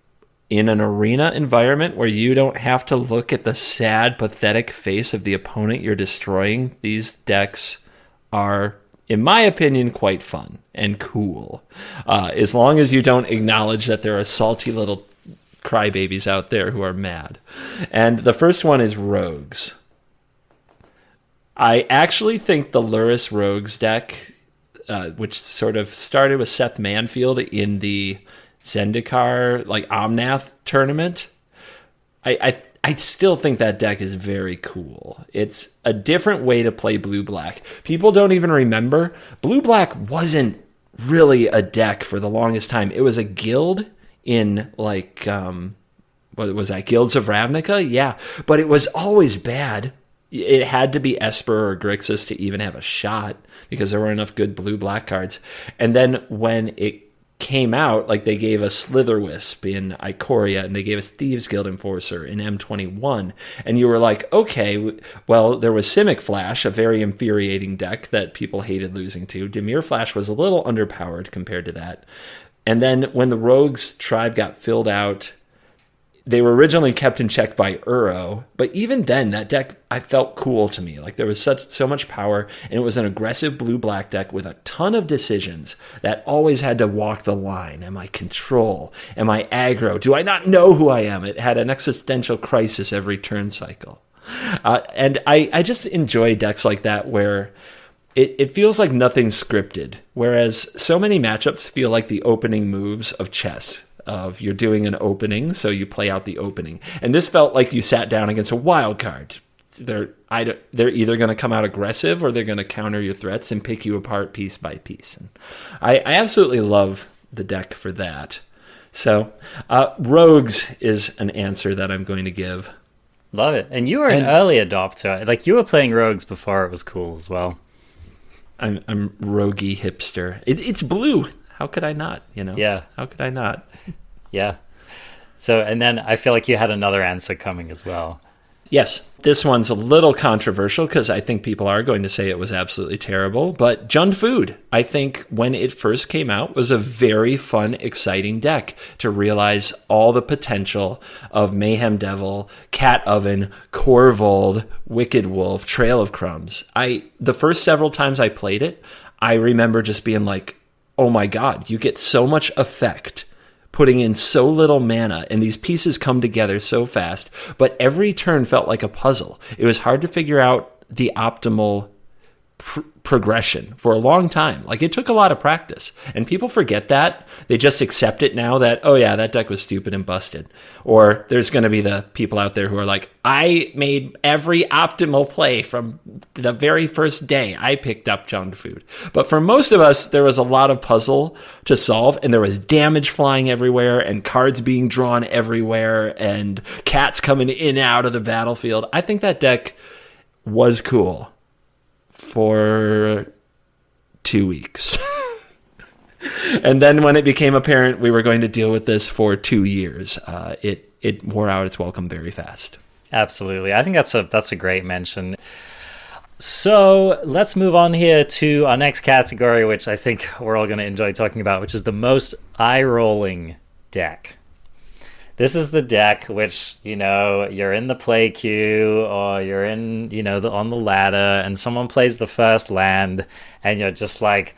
in an arena environment where you don't have to look at the sad, pathetic face of the opponent you're destroying, these decks are, in my opinion, quite fun and cool. As long as you don't acknowledge that there are salty little crybabies out there who are mad. And the first one is Rogues. I actually think the Luris Rogues deck, which sort of started with Seth Manfield in the Zendikar, like, Omnath tournament, I still think that deck is very cool. It's a different way to play blue-black. People don't even remember. Blue-black wasn't really a deck for the longest time. It was a guild in, like, what was that, Guilds of Ravnica? Yeah, but it was always bad. It had to be Esper or Grixis to even have a shot because there were enough good blue-black cards. And then when it came out, like they gave us Slitherwisp in Ikoria, and they gave us Thieves Guild Enforcer in M21, and you were like, okay, well, there was Simic Flash, a very infuriating deck that people hated losing to. Dimir Flash was a little underpowered compared to that. And then when the Rogues tribe got filled out, they were originally kept in check by Uro, but even then, that deck, I felt cool to me. Like, there was so much power, and it was an aggressive blue-black deck with a ton of decisions that always had to walk the line. Am I control? Am I aggro? Do I not know who I am? It had an existential crisis every turn cycle. And I just enjoy decks like that where it feels like nothing's scripted, whereas so many matchups feel like the opening moves of chess. Of you're doing an opening, so you play out the opening. And this felt like you sat down against a wild card. They're either going to come out aggressive or they're going to counter your threats and pick you apart piece by piece. And I absolutely love the deck for that. So Rogues is an answer that I'm going to give. Love it. And you were an early adopter. Like, you were playing Rogues before it was cool as well. I'm roguey hipster. It's blue. How could I not, Yeah. How could I not? Yeah. So, and then I feel like you had another answer coming as well. Yes. This one's a little controversial because I think people are going to say it was absolutely terrible. But Jund Food, I think when it first came out, was a very fun, exciting deck to realize all the potential of Mayhem Devil, Cat Oven, Corvold, Wicked Wolf, Trail of Crumbs. The first several times I played it, I remember just being like, oh my God, you get so much effect putting in so little mana, and these pieces come together so fast, but every turn felt like a puzzle. It was hard to figure out the optimal progression for a long time. Like, it took a lot of practice, and people forget that. They just accept it now that, oh yeah, that deck was stupid and busted. Or there's going to be the people out there who are like, I made every optimal play from the very first day I picked up Jund Food. But for most of us, there was a lot of puzzle to solve, and there was damage flying everywhere, and cards being drawn everywhere, and cats coming in and out of the battlefield. I think that deck was cool for 2 weeks. And then when it became apparent we were going to deal with this for 2 years, it wore out its welcome very fast. Absolutely. I think that's a great mention. So let's move on here to our next category, which I think we're all going to enjoy talking about, which is the most eye-rolling deck. This is the deck which, you're in the play queue or you're in, on the ladder, and someone plays the first land and you're just like,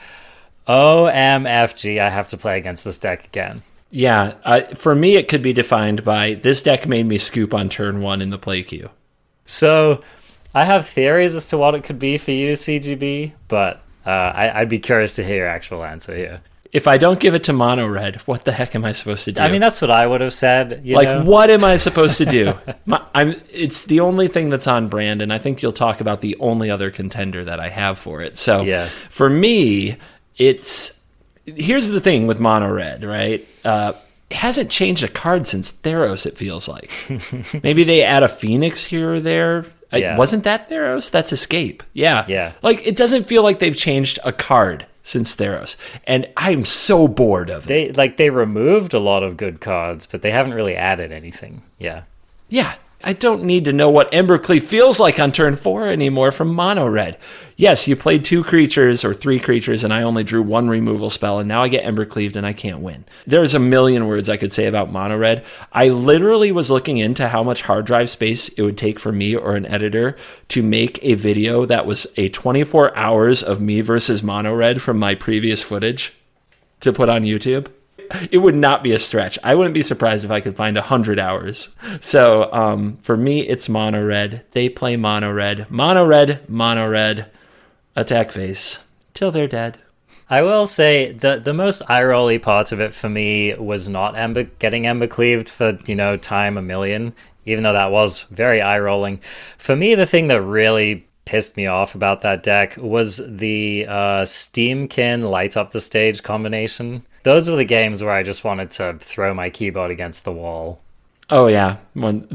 OMFG, I have to play against this deck again. Yeah, for me it could be defined by this deck made me scoop on turn one in the play queue. So I have theories as to what it could be for you, CGB, but I'd be curious to hear your actual answer here. If I don't give it to Mono Red, what the heck am I supposed to do? I mean, that's what I would have said. What am I supposed to do? It's the only thing that's on brand, and I think you'll talk about the only other contender that I have for it. So yeah. For me, here's the thing with Mono Red, right? It hasn't changed a card since Theros, it feels like. Maybe they add a Phoenix here or there. Yeah. Wasn't that Theros? That's Escape. Yeah. Like, it doesn't feel like they've changed a card since Theros, and I'm so bored of it. They removed a lot of good cards, but they haven't really added anything. Yeah, I don't need to know what Embercleave feels like on turn 4 anymore from Mono Red. Yes, you played 2 creatures or 3 creatures, and I only drew 1 removal spell, and now I get Embercleaved and I can't win. There's a million words I could say about Mono Red. I literally was looking into how much hard drive space it would take for me or an editor to make a video that was a 24 hours of me versus Mono Red from my previous footage to put on YouTube. It would not be a stretch. I wouldn't be surprised if I could find 100 hours. So for me, it's Mono Red. They play Mono Red. Mono Red. Attack face. Till they're dead. I will say the most eye-rolly part of it for me was not getting Embercleaved for, time a million, even though that was very eye-rolling. For me, the thing that really pissed me off about that deck was the Steamkin Light Up the Stage combination. Those were the games where I just wanted to throw my keyboard against the wall. Oh, yeah. When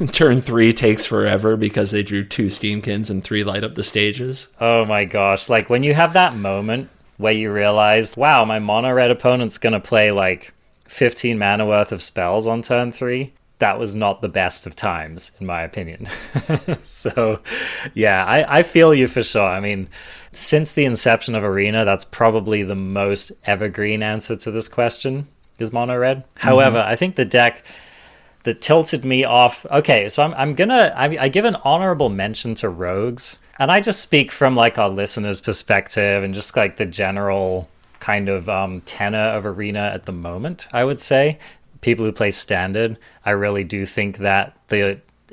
turn 3 takes forever because they drew 2 Steamkins and 3 Light Up the Stages. Oh, my gosh. Like, when you have that moment where you realize, wow, my mono red opponent's going to play like 15 mana worth of spells on turn 3. That was not the best of times, in my opinion. So, yeah, I feel you for sure. I mean, since the inception of Arena, that's probably the most evergreen answer to this question, is mono red. However, I think the deck that tilted me off... Okay, so I give an honorable mention to rogues. And I just speak from like our listeners' perspective and just like the general kind of tenor of Arena at the moment, I would say. People who play Standard, I really do think that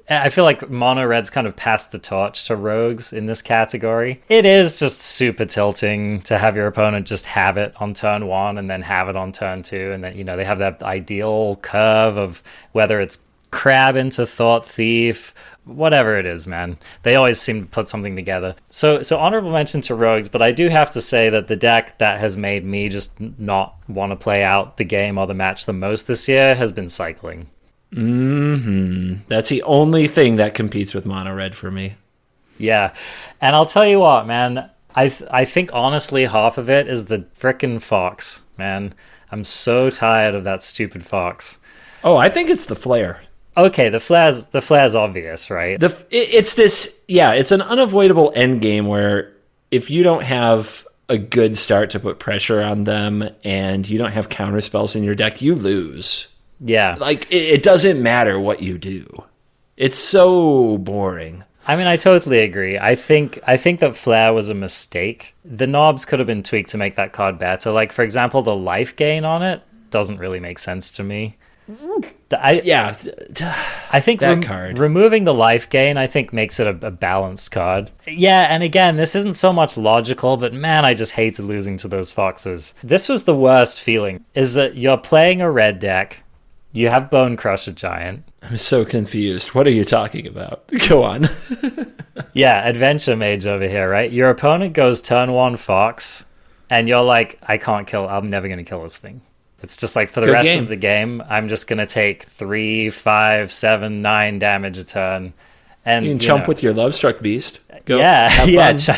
I feel like mono red's kind of passed the torch to rogues in this category. It is just super tilting to have your opponent just have it on turn 1 and then have it on turn 2, and then, you know, they have that ideal curve of whether it's crab into Thought Thief, whatever it is, man. They always seem to put something together. So honorable mention to rogues, but I do have to say that the deck that has made me just not want to play out the game or the match the most this year has been cycling. That's the only thing that competes with mono red for me. Yeah, and I'll tell you what, man, I think honestly half of it is the frickin' fox, man. I'm so tired of that stupid fox. Oh, I think it's the flare. Okay, the flare's obvious, right? It's an unavoidable end game where if you don't have a good start to put pressure on them and you don't have counter spells in your deck, you lose. Yeah. Like, it doesn't matter what you do. It's so boring. I mean, I totally agree. I think that Flare was a mistake. The knobs could have been tweaked to make that card better. Like, for example, the life gain on it doesn't really make sense to me. I think that card removing the life gain, I think, makes it a balanced card. Yeah, and again, this isn't so much logical, but man, I just hated losing to those foxes. This was the worst feeling, is that you're playing a red deck, you have Bone Crusher Giant. I'm so confused. What are you talking about? Go on. Yeah, Adventure Mage over here, right? Your opponent goes turn 1 fox, and you're like, I'm never going to kill this thing. It's just like, for the rest of the game, I'm just going to take 3, 5, 7, 9 damage a turn. And you can chump with your Lovestruck Beast. Go. Yeah,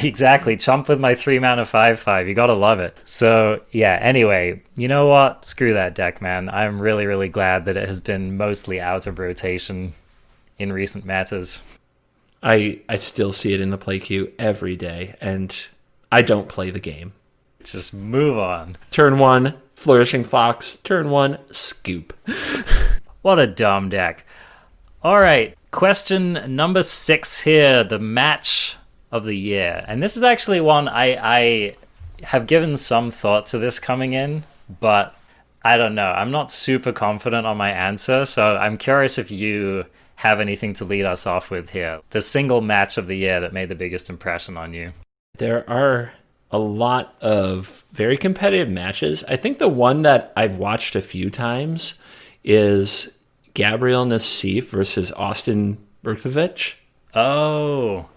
exactly. Chump with my 3 mana 5/5. You gotta love it. So, yeah, anyway, you know what? Screw that deck, man. I'm really, really glad that it has been mostly out of rotation in recent metas. I still see it in the play queue every day, and I don't play the game. Just move on. Turn 1, Flourishing Fox. Turn 1, Scoop. What a dumb deck. All right, question number 6 here, the match of the year. And this is actually one I have given some thought to this coming in, but I don't know. I'm not super confident on my answer, so I'm curious if you have anything to lead us off with here. The single match of the year that made the biggest impression on you. There are a lot of very competitive matches. I think the one that I've watched a few times is Gabriel Nassif versus Austin Berkovich. Oh.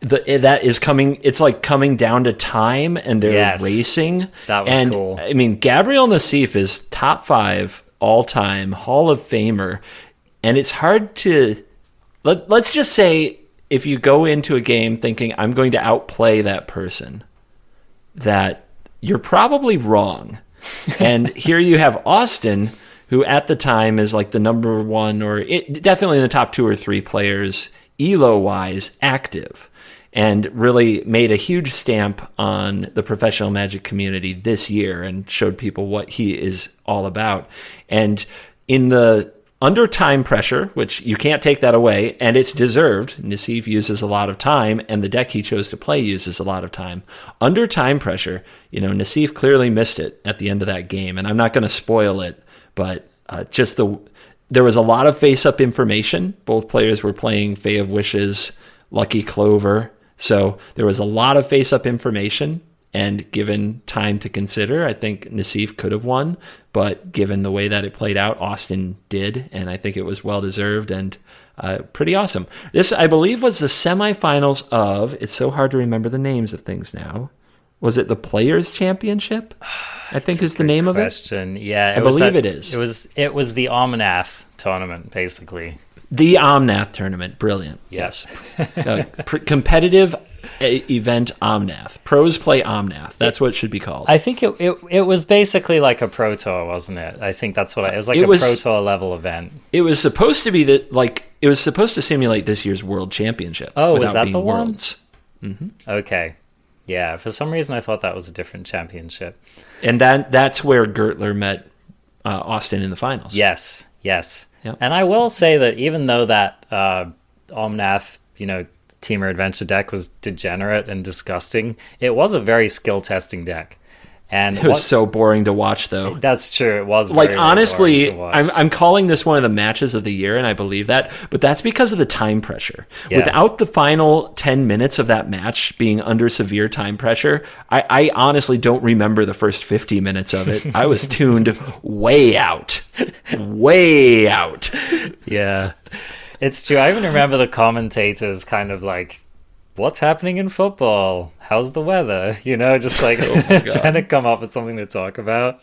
That is coming. It's like coming down to time, and they're racing. That was cool. I mean, Gabriel Nassif is top 5 all-time Hall of Famer, and it's hard to... Let's just say, if you go into a game thinking, I'm going to outplay that person, that you're probably wrong. And here you have Austin, who at the time is like the number 1, or definitely in the top 2 or 3 players, ELO-wise, active, and really made a huge stamp on the professional Magic community this year and showed people what he is all about. And in the under time pressure, which you can't take that away, and it's deserved, Nassif uses a lot of time, and the deck he chose to play uses a lot of time. Under time pressure, Nassif clearly missed it at the end of that game, and I'm not going to spoil it, but there was a lot of face-up information. Both players were playing Fae of Wishes, Lucky Clover, so there was a lot of face-up information, and given time to consider, I think Nassif could have won, but given the way that it played out, Austin did, and I think it was well-deserved and pretty awesome. This, I believe, was the semifinals of, it's so hard to remember the names of things now, was it the Players' Championship? I think is the name of it. Yeah, I believe it is. It was the Omnath tournament, basically. The Omnath tournament, brilliant. Yes. Competitive event Omnath. Pros play Omnath. That's what it should be called. I think it was basically like a Pro Tour, wasn't it? I think that's what it was, like Pro Tour level event. It was supposed to be that, like, it was supposed to simulate this year's World Championship. Oh, is that the Worlds. one? Mm-hmm. Okay. Yeah, for some reason I thought that was a different championship. And that's where Gertler met Austin in the finals. Yes. Yep. And I will say that even though that Omnath, Teamer Adventure deck was degenerate and disgusting, it was a very skill testing deck. And it was so boring to watch, though. That's true. It was like, very, honestly, very boring to watch. I'm calling this one of the matches of the year, and I believe that, but that's because of the time pressure. Yeah. Without the final 10 minutes of that match being under severe time pressure, I honestly don't remember the first 50 minutes of it. I was tuned way out. Way out. Yeah. It's true. I even remember the commentators kind of like, what's happening in football? How's the weather? Just like trying to come up with something to talk about.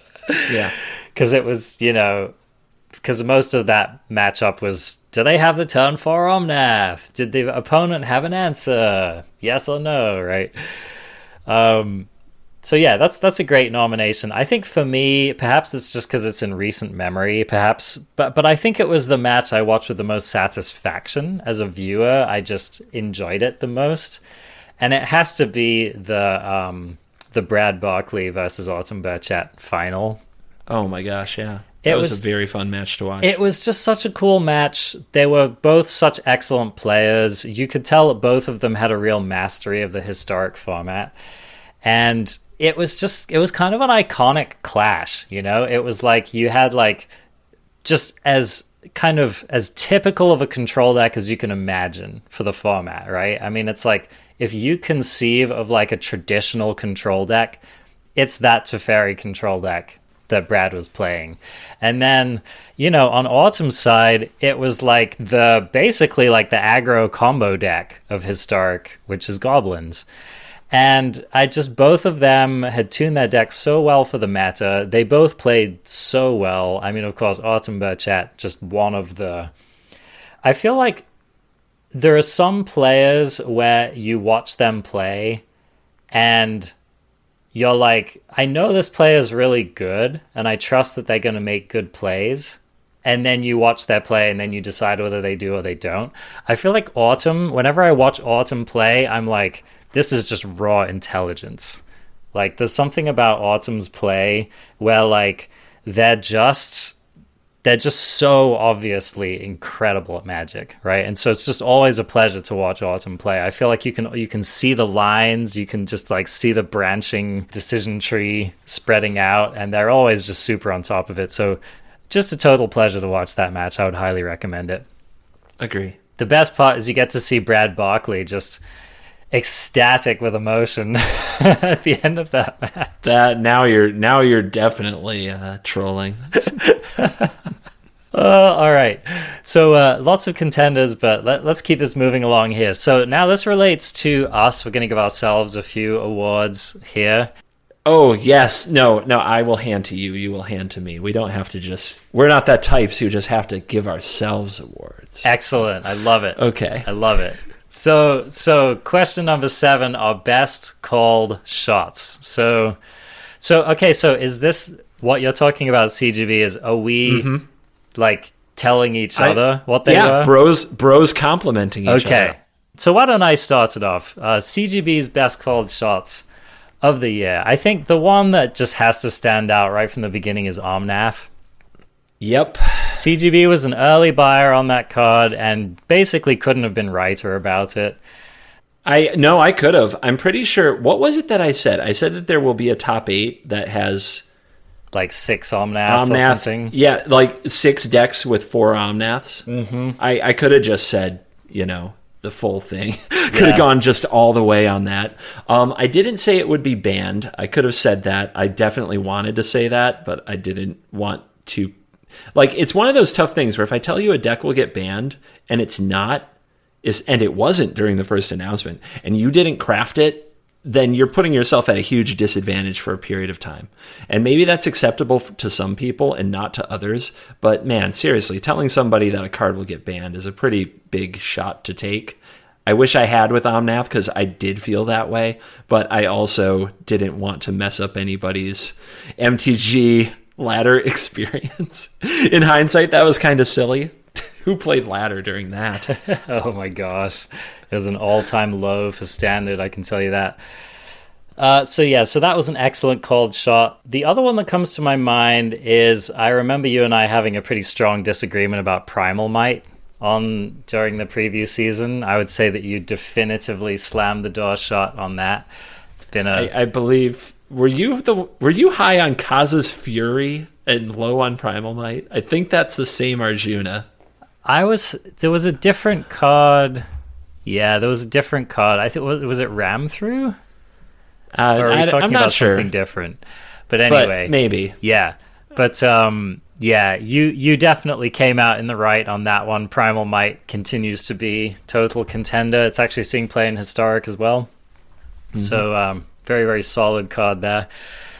Yeah. Because it was, because most of that matchup was, do they have the turn 4 Omnath? Did the opponent have an answer? Yes or no, right? So yeah, that's a great nomination. I think for me, perhaps it's just because it's in recent memory, perhaps, but I think it was the match I watched with the most satisfaction as a viewer. I just enjoyed it the most, and it has to be the Brad Barkley versus Autumn Burchett final. Oh my gosh, yeah. It was a very fun match to watch. It was just such a cool match. They were both such excellent players. You could tell that both of them had a real mastery of the historic format, and it was kind of an iconic clash, It was like you had like just as typical of a control deck as you can imagine for the format, right? I mean, it's like if you conceive of like a traditional control deck, it's that Teferi control deck that Brad was playing. And then, on Autumn's side, it was like basically like the aggro combo deck of historic, which is goblins. And both of them had tuned their decks so well for the meta. They both played so well. I mean, of course, Autumn Burchett, just one of the... I feel like there are some players where you watch them play and you're like, I know this player is really good and I trust that they're going to make good plays. And then you watch their play and then you decide whether they do or they don't. I feel like Autumn, whenever I watch Autumn play, I'm like, this is just raw intelligence. Like, there's something about Autumn's play where, like, they're just so obviously incredible at Magic, right? And so it's just always a pleasure to watch Autumn play. I feel like you can see the lines, you can just like see the branching decision tree spreading out, and they're always just super on top of it. So just a total pleasure to watch that match. I would highly recommend it. Agree. The best part is you get to see Brad Barkley just ecstatic with emotion at the end of that match. That now you're definitely trolling. All right. So lots of contenders, but let's keep this moving along here. So now this relates to us. We're going to give ourselves a few awards here. Oh, yes. No, I will hand to you. You will hand to me. We don't have to we're not that types who just have to give ourselves awards. Excellent. I love it. Okay. I love it. So question number 7 are best called shots. So is this what you're talking about, CGB, is are we like telling each other what they were? Yeah, bros complimenting each other. Okay. So why don't I start it off? CGB's best called shots of the year. I think the one that just has to stand out right from the beginning is Omnath. Yep. CGB was an early buyer on that card and basically couldn't have been righter about it. I could have. I'm pretty sure. What was it that I said? I said that there will be a top 8 that has like 6 Omnaths or something. Yeah, like 6 decks with 4 Omnaths. Mm-hmm. I could have just said, the full thing. Could have gone just all the way on that. I didn't say it would be banned. I could have said that. I definitely wanted to say that, but I didn't want to. Like, it's one of those tough things where if I tell you a deck will get banned and it's not, and it wasn't during the first announcement, and you didn't craft it, then you're putting yourself at a huge disadvantage for a period of time. And maybe that's acceptable to some people and not to others. But man, seriously, telling somebody that a card will get banned is a pretty big shot to take. I wish I had with Omnath because I did feel that way, but I also didn't want to mess up anybody's MTG ladder experience. In hindsight, that was kind of silly. Who played ladder during that? Oh my gosh. It was an all-time low for standard, I can tell you that. So that was an excellent called shot. The other one that comes to my mind is I remember you and I having a pretty strong disagreement about Primal Might during the preview season. I would say that you definitively slammed the door shot on that. It's been I believe were you high on Kaza's Fury and low on Primal Might? I think that's the same Arjuna. There was a different card. Yeah, there was a different card. I think was it Ram Through? Or are we talking I'm not about sure. something different? But anyway, maybe. Yeah, but you definitely came out in the right on that one. Primal Might continues to be total contender. It's actually seeing play in Historic as well. Mm-hmm. So very, very solid card there.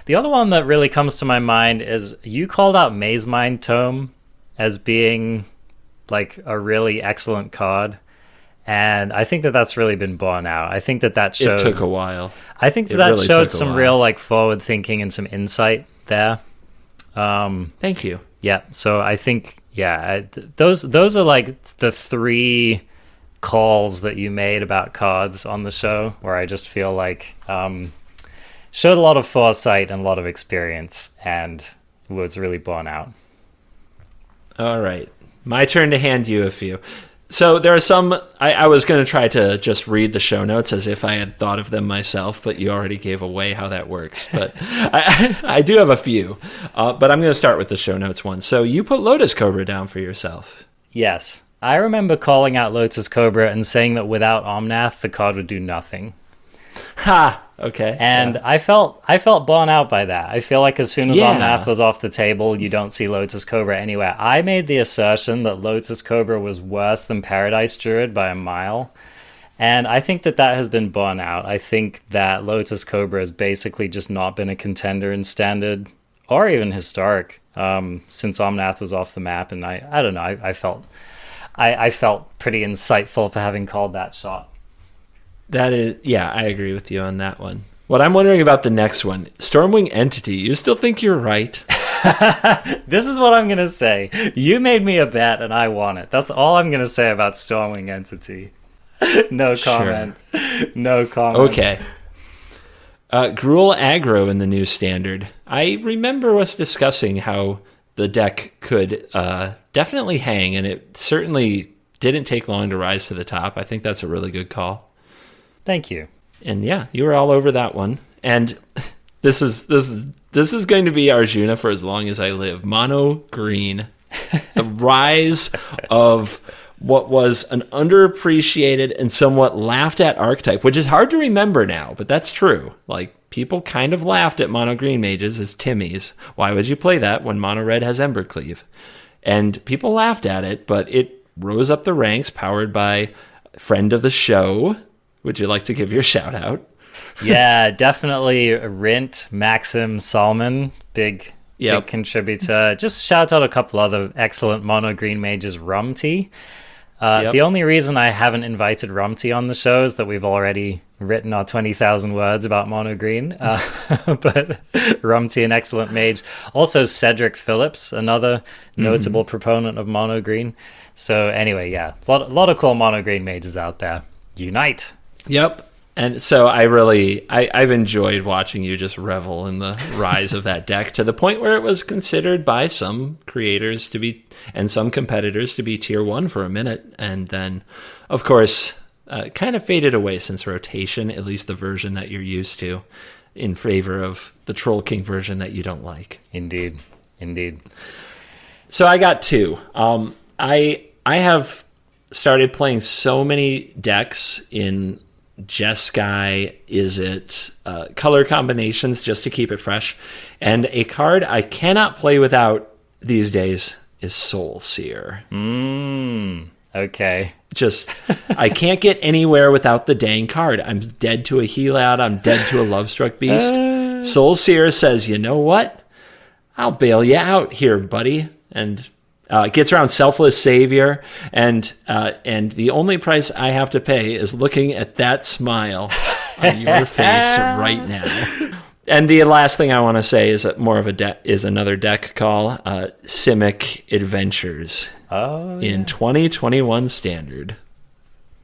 The other one that really comes to my mind is you called out Maze Mind Tome as being like a really excellent card. And I think that that's really been borne out. I think that showed... It took a while. I think that really showed some real like forward thinking and some insight there. Thank you. Yeah, so I think, those are like the three calls that you made about cards on the show where I just feel like showed a lot of foresight and a lot of experience and was really borne out. All right. My turn to hand you a few. So there are some, I was going to try to just read the show notes as if I had thought of them myself, but you already gave away how that works. But I do have a few, but I'm going to start with the show notes one. So you put Lotus Cobra down for yourself. Yes. I remember calling out Lotus Cobra and saying that without Omnath, the card would do nothing. Ha! Okay. And I felt borne out by that. I feel like as soon as Omnath was off the table, you don't see Lotus Cobra anywhere. I made the assertion that Lotus Cobra was worse than Paradise Druid by a mile. And I think that has been borne out. I think that Lotus Cobra has basically just not been a contender in Standard or even Historic since Omnath was off the map. And I don't know, I felt pretty insightful for having called that shot. That is, I agree with you on that one. What I'm wondering about the next one, Stormwing Entity, you still think you're right? This is what I'm going to say. You made me a bet and I won it. That's all I'm going to say about Stormwing Entity. No comment. Sure. No comment. Okay. Gruul Aggro in the new Standard. I remember us discussing how the deck could definitely hang, and it certainly didn't take long to rise to the top. I think that's a really good call. Thank you. And you were all over that one. And this is going to be Arjuna for as long as I live. Mono green. The rise of what was an underappreciated and somewhat laughed at archetype, which is hard to remember now, but that's true. Like, people kind of laughed at mono green mages as Timmies. Why would you play that when mono red has Embercleave? And people laughed at it, but it rose up the ranks, powered by friend of the show. Would you like to give your shout out? Yeah, definitely Rint, Maxim, Salman, big contributor. Just shout out a couple other excellent mono green mages, Rumty. The only reason I haven't invited Rumty on the show is that we've already written our 20,000 words about mono green. But Rumty, an excellent mage. Also Cedric Phillips, another notable proponent of mono green. So anyway, a lot of cool mono green mages out there. Unite! Yep. And so I've enjoyed watching you just revel in the rise of that deck to the point where it was considered by some creators to be, and some competitors to be tier 1 for a minute. And then, of course, kind of faded away since rotation, at least the version that you're used to, in favor of the Troll King version that you don't like. Indeed. So I got two. I have started playing so many decks in Jeskai, color combinations just to keep it fresh. And a card I cannot play without these days is Soul Seer. Okay. Just, I can't get anywhere without the dang card. I'm dead to a heal out. I'm dead to a Lovestruck Beast. Soul Seer says, you know what? I'll bail you out here, buddy. And Gets around Selfless Savior, and the only price I have to pay is looking at that smile on your face right now. And the last thing I want to say is more of another deck call, Simic Adventures in 2021 Standard.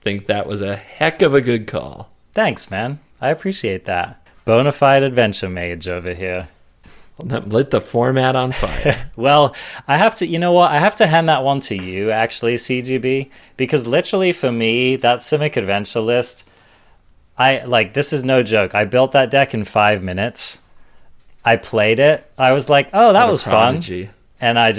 Think that was a heck of a good call. Thanks, man. I appreciate that. Bonafide adventure mage over here. Lit the format on fire. Well, I have to, you know what? I have to hand that one to you, actually, CGB, because literally for me, that Simic Adventure list, this is no joke. I built that deck in 5 minutes. I played it. I was like, oh, that was fun. And I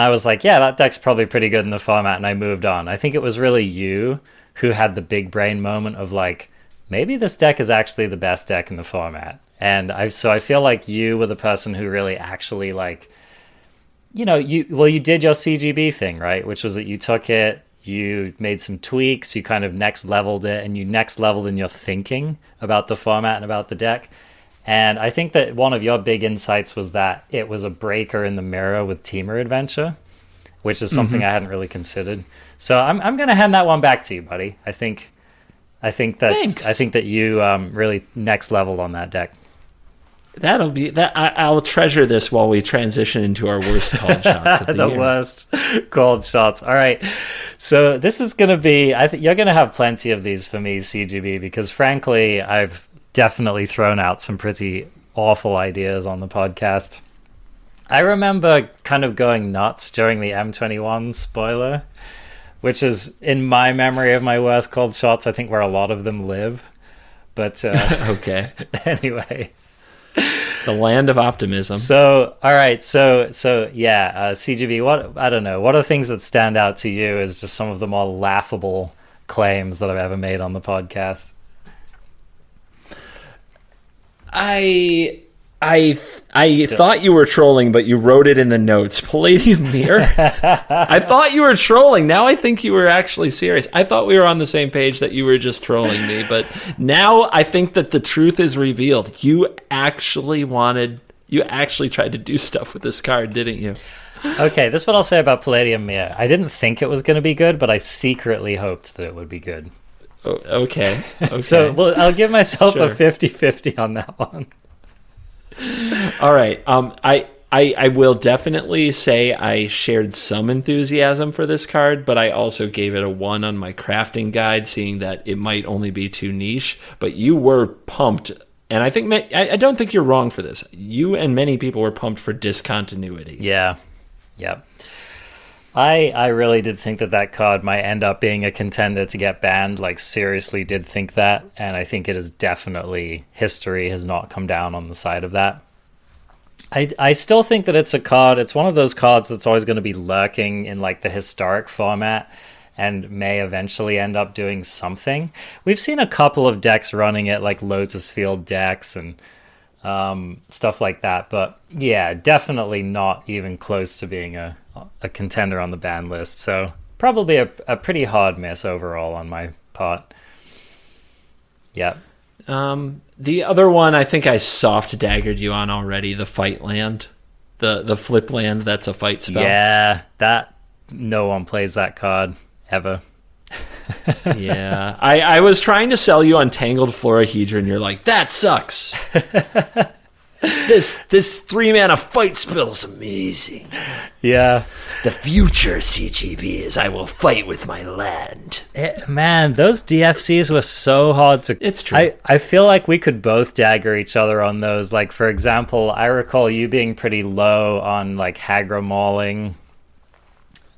was like, yeah, that deck's probably pretty good in the format, and I moved on. I think it was really you who had the big brain moment of like, maybe this deck is actually the best deck in the format. And I feel like you were the person who really actually you did your CGB thing, right? Which was that you took it, you made some tweaks, you kind of next leveled it, and you next leveled in your thinking about the format and about the deck. And I think that one of your big insights was that it was a breaker in the mirror with Teamer Adventure, which is something I hadn't really considered. So I'm going to hand that one back to you, buddy. I think that you really next leveled on that deck. That'll be that. I'll treasure this while we transition into our worst called shots of the year. Worst called shots. All right, so this is going to be. I think you're going to have plenty of these for me, CGB, because frankly, I've definitely thrown out some pretty awful ideas on the podcast. I remember kind of going nuts during the M21 spoiler, which is in my memory of my worst called shots. I think where a lot of them live. But okay. Anyway. The land of optimism. So, all right. So yeah, CGB, what are things that stand out to you as just some of the more laughable claims that I've ever made on the podcast? I thought you were trolling, but you wrote it in the notes. Palladium Mirror? I thought you were trolling. Now I think you were actually serious. I thought we were on the same page, that you were just trolling me. But now I think that the truth is revealed. You actually tried to do stuff with this card, didn't you? Okay, this is what I'll say about Palladium Mirror. I didn't think it was going to be good, but I secretly hoped that it would be good. Oh, okay. So I'll give myself Sure. a 50-50 on that one. All right. I will definitely say I shared some enthusiasm for this card, but I also gave it a 1 on my crafting guide, seeing that it might only be too niche. But you were pumped, and I don't think you're wrong for this. You and many people were pumped for discontinuity. Yeah. Yep. I really did think that card might end up being a contender to get banned. Like, seriously did think that. And I think it is definitely, history has not come down on the side of that. I still think that it's a card. It's one of those cards that's always going to be lurking in like the historic format and may eventually end up doing something. We've seen a couple of decks running it, like Lotus Field decks and stuff like that. But yeah, definitely not even close to being a contender on the ban list. So probably a pretty hard miss overall on my part. Yeah. The other one, I think I soft daggered you on already, the fight land. The flip land that's a fight spell. Yeah, that no one plays that card ever. Yeah. I was trying to sell you on Tangled Florahedra, and you're like, that sucks. This 3-mana fight spell's amazing. Yeah. The future CGB is I will fight with my land. Man, those DFCs were so hard to... It's true. I feel like we could both dagger each other on those. Like, for example, I recall you being pretty low on, like, Hagra Mauling.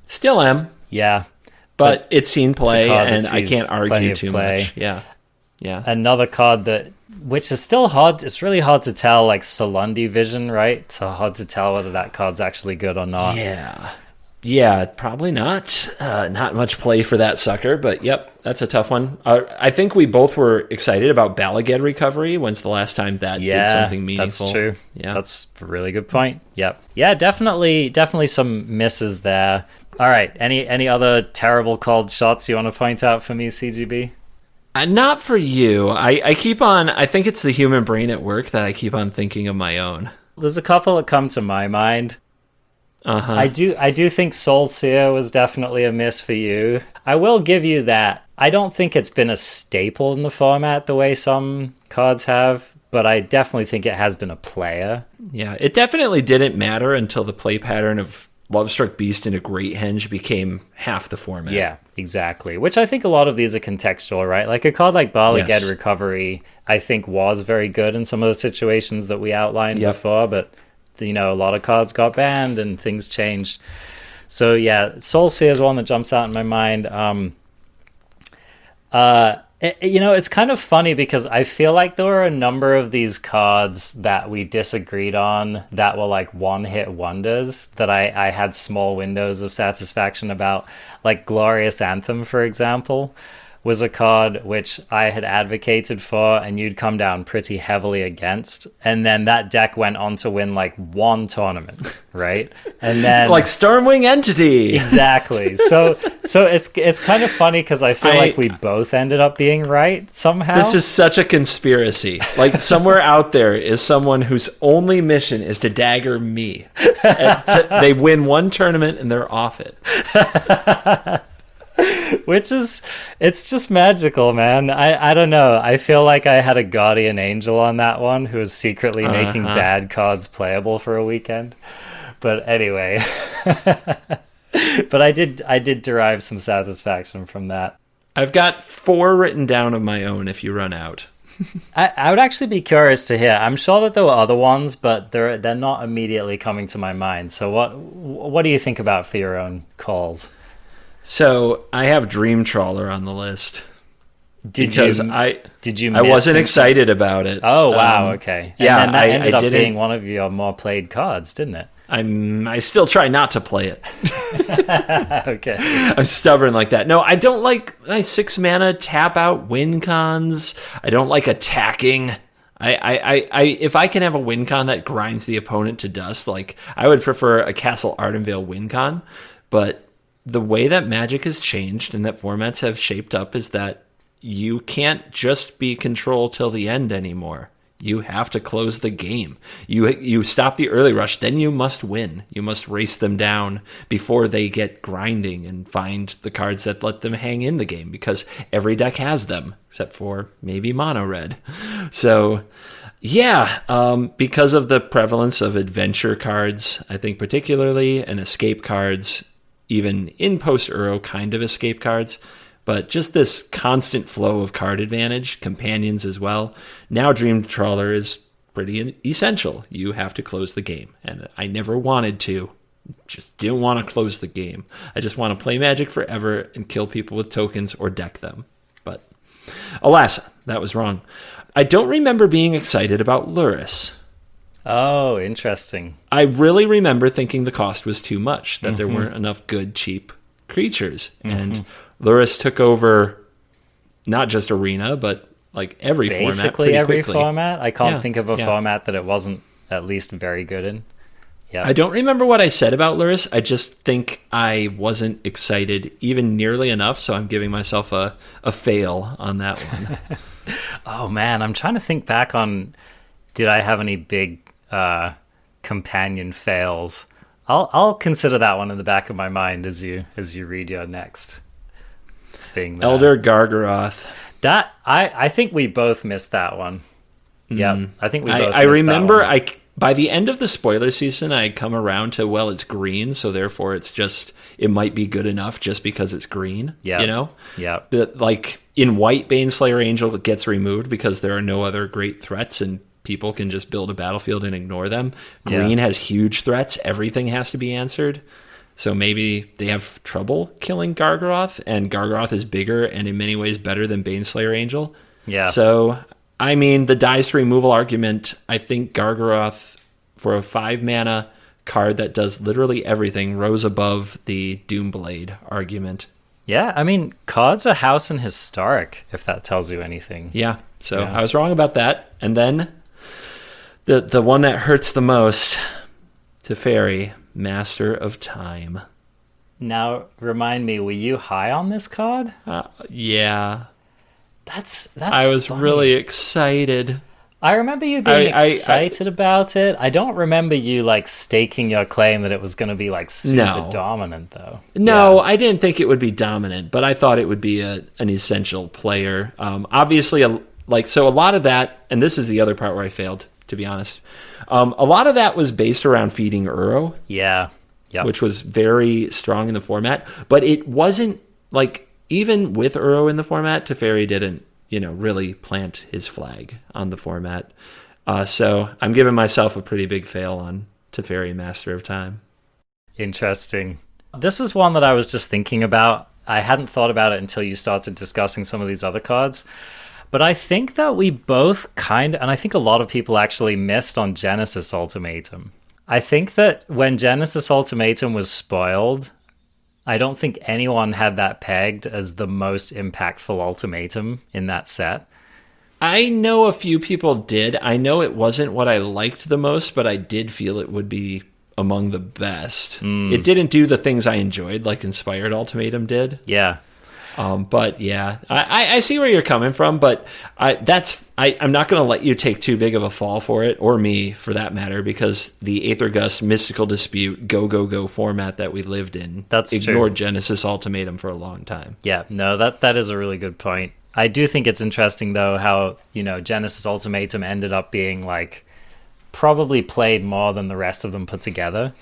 Still am. Yeah. But it's seen play, and that I sees can't plenty argue of too play. much. Yeah. Yeah. Another card which is still hard. It's really hard to tell, like Salundi Vision, right? So hard to tell whether that card's actually good or not. Yeah, probably not. Not much play for that sucker, but yep, that's a tough one. I think we both were excited about Balaged Recovery. When's the last time that did something meaningful? That's true. Yeah, that's a really good point. Yep. Yeah, definitely some misses there. All right, any other terrible called shots you want to point out for me, CGB? Not for you. I keep on... I think it's the human brain at work that I keep on thinking of my own. There's a couple that come to my mind. I do think Soul Seer was definitely a miss for you. I will give you that. I don't think it's been a staple in the format the way some cards have, but I definitely think it has been a player. Yeah, it definitely didn't matter until the play pattern of Lovestruck Beast and a Great Henge became half the format. Yeah, exactly. Which I think a lot of these are contextual, right? Like a card like Barlyged Recovery, I think was very good in some of the situations that we outlined before, but a lot of cards got banned and things changed. So yeah, Soul Seer is one that jumps out in my mind. It's kind of funny because I feel like there were a number of these cards that we disagreed on that were like one-hit wonders that I had small windows of satisfaction about. Like Glorious Anthem, for example, was a card which I had advocated for and you'd come down pretty heavily against. And then that deck went on to win like one tournament, right? And then like Stormwing Entity. Exactly. So it's kind of funny because I feel like we both ended up being right somehow. This is such a conspiracy. Like somewhere out there is someone whose only mission is to dagger me. They win one tournament and they're off it. It's just magical, man. I don't know. I feel like I had a guardian angel on that one who was secretly making bad cards playable for a weekend. But anyway, but I did derive some satisfaction from that. I've got 4 written down of my own if you run out. I would actually be curious to hear. I'm sure that there were other ones, but they're not immediately coming to my mind. So what do you think about for your own calls? So I have Dream Trawler on the list. Did you? I wasn't excited about it. Oh wow! Okay. Yeah, and then that ended up being one of your more played cards, didn't it? I still try not to play it. Okay. I'm stubborn like that. No, I don't like my 6 mana tap out win cons. I don't like attacking. I if I can have a win con that grinds the opponent to dust, like I would prefer a Castle Ardenvale win con, but the way that Magic has changed and that formats have shaped up is that you can't just be control till the end anymore. You have to close the game. You stop the early rush, then you must win. You must race them down before they get grinding and find the cards that let them hang in the game, because every deck has them, except for maybe mono red. So yeah, because of the prevalence of adventure cards, I think particularly, and escape cards, even in post-Uro kind of escape cards, but just this constant flow of card advantage, companions as well. Now Dream Trawler is pretty essential. You have to close the game, and I never wanted to. Just didn't want to close the game. I just want to play Magic forever and kill people with tokens or deck them. But alas, that was wrong. I don't remember being excited about Lurrus. Oh, interesting. I really remember thinking the cost was too much, that there weren't enough good, cheap creatures. And Lurrus took over not just Arena, but like every format. Basically every format. I can't think of a format that it wasn't at least very good in. Yeah. I don't remember what I said about Lurrus. I just think I wasn't excited even nearly enough, so I'm giving myself a fail on that one. Oh, man. I'm trying to think back on, did I have any big companion fails? I'll consider that one in the back of my mind as you read your next thing. Elder Gargaroth. That I think we both missed that one. Yeah, I think we both. I remember. By the end of the spoiler season, I come around to, well, it's green, so therefore it might be good enough just because it's green. Yeah, you know. Yeah. But like in white, Baneslayer Angel gets removed because there are no other great threats and people can just build a battlefield and ignore them. Green has huge threats. Everything has to be answered. So maybe they have trouble killing Gargaroth, and Gargaroth is bigger and in many ways better than Baneslayer Angel. Yeah. So, I mean, the dice removal argument, I think Gargaroth, for a 5-mana card that does literally everything, rose above the Doomblade argument. Yeah, I mean, cards are house and historic, if that tells you anything. Yeah, so I was wrong about that. And then the one that hurts the most, Teferi, Master of Time. Now, remind me, were you high on this card? Yeah. That's I was funny. really excited. I remember you being excited about it. I don't remember you like staking your claim that it was going to be like super dominant, though. No, I didn't think it would be dominant, but I thought it would be an essential player. Obviously, so a lot of that, and this is the other part where I failed, to be honest. A lot of that was based around feeding Uro. Yeah. Yep. Which was very strong in the format, but it wasn't like, even with Uro in the format, Teferi didn't, really plant his flag on the format. So I'm giving myself a pretty big fail on Teferi Master of Time. Interesting. This was one that I was just thinking about. I hadn't thought about it until you started discussing some of these other cards. But I think that we both and I think a lot of people actually missed on Genesis Ultimatum. I think that when Genesis Ultimatum was spoiled, I don't think anyone had that pegged as the most impactful ultimatum in that set. I know a few people did. I know it wasn't what I liked the most, but I did feel it would be among the best. It didn't do the things I enjoyed, like Inspired Ultimatum did. Yeah. But yeah, I see where you're coming from, but I'm not going to let you take too big of a fall for it, or me for that matter, because the Aether Gust Mystical Dispute go format that we lived in ignored Genesis Ultimatum for a long time. Yeah, no, that is a really good point. I do think it's interesting though how, Genesis Ultimatum ended up being like probably played more than the rest of them put together.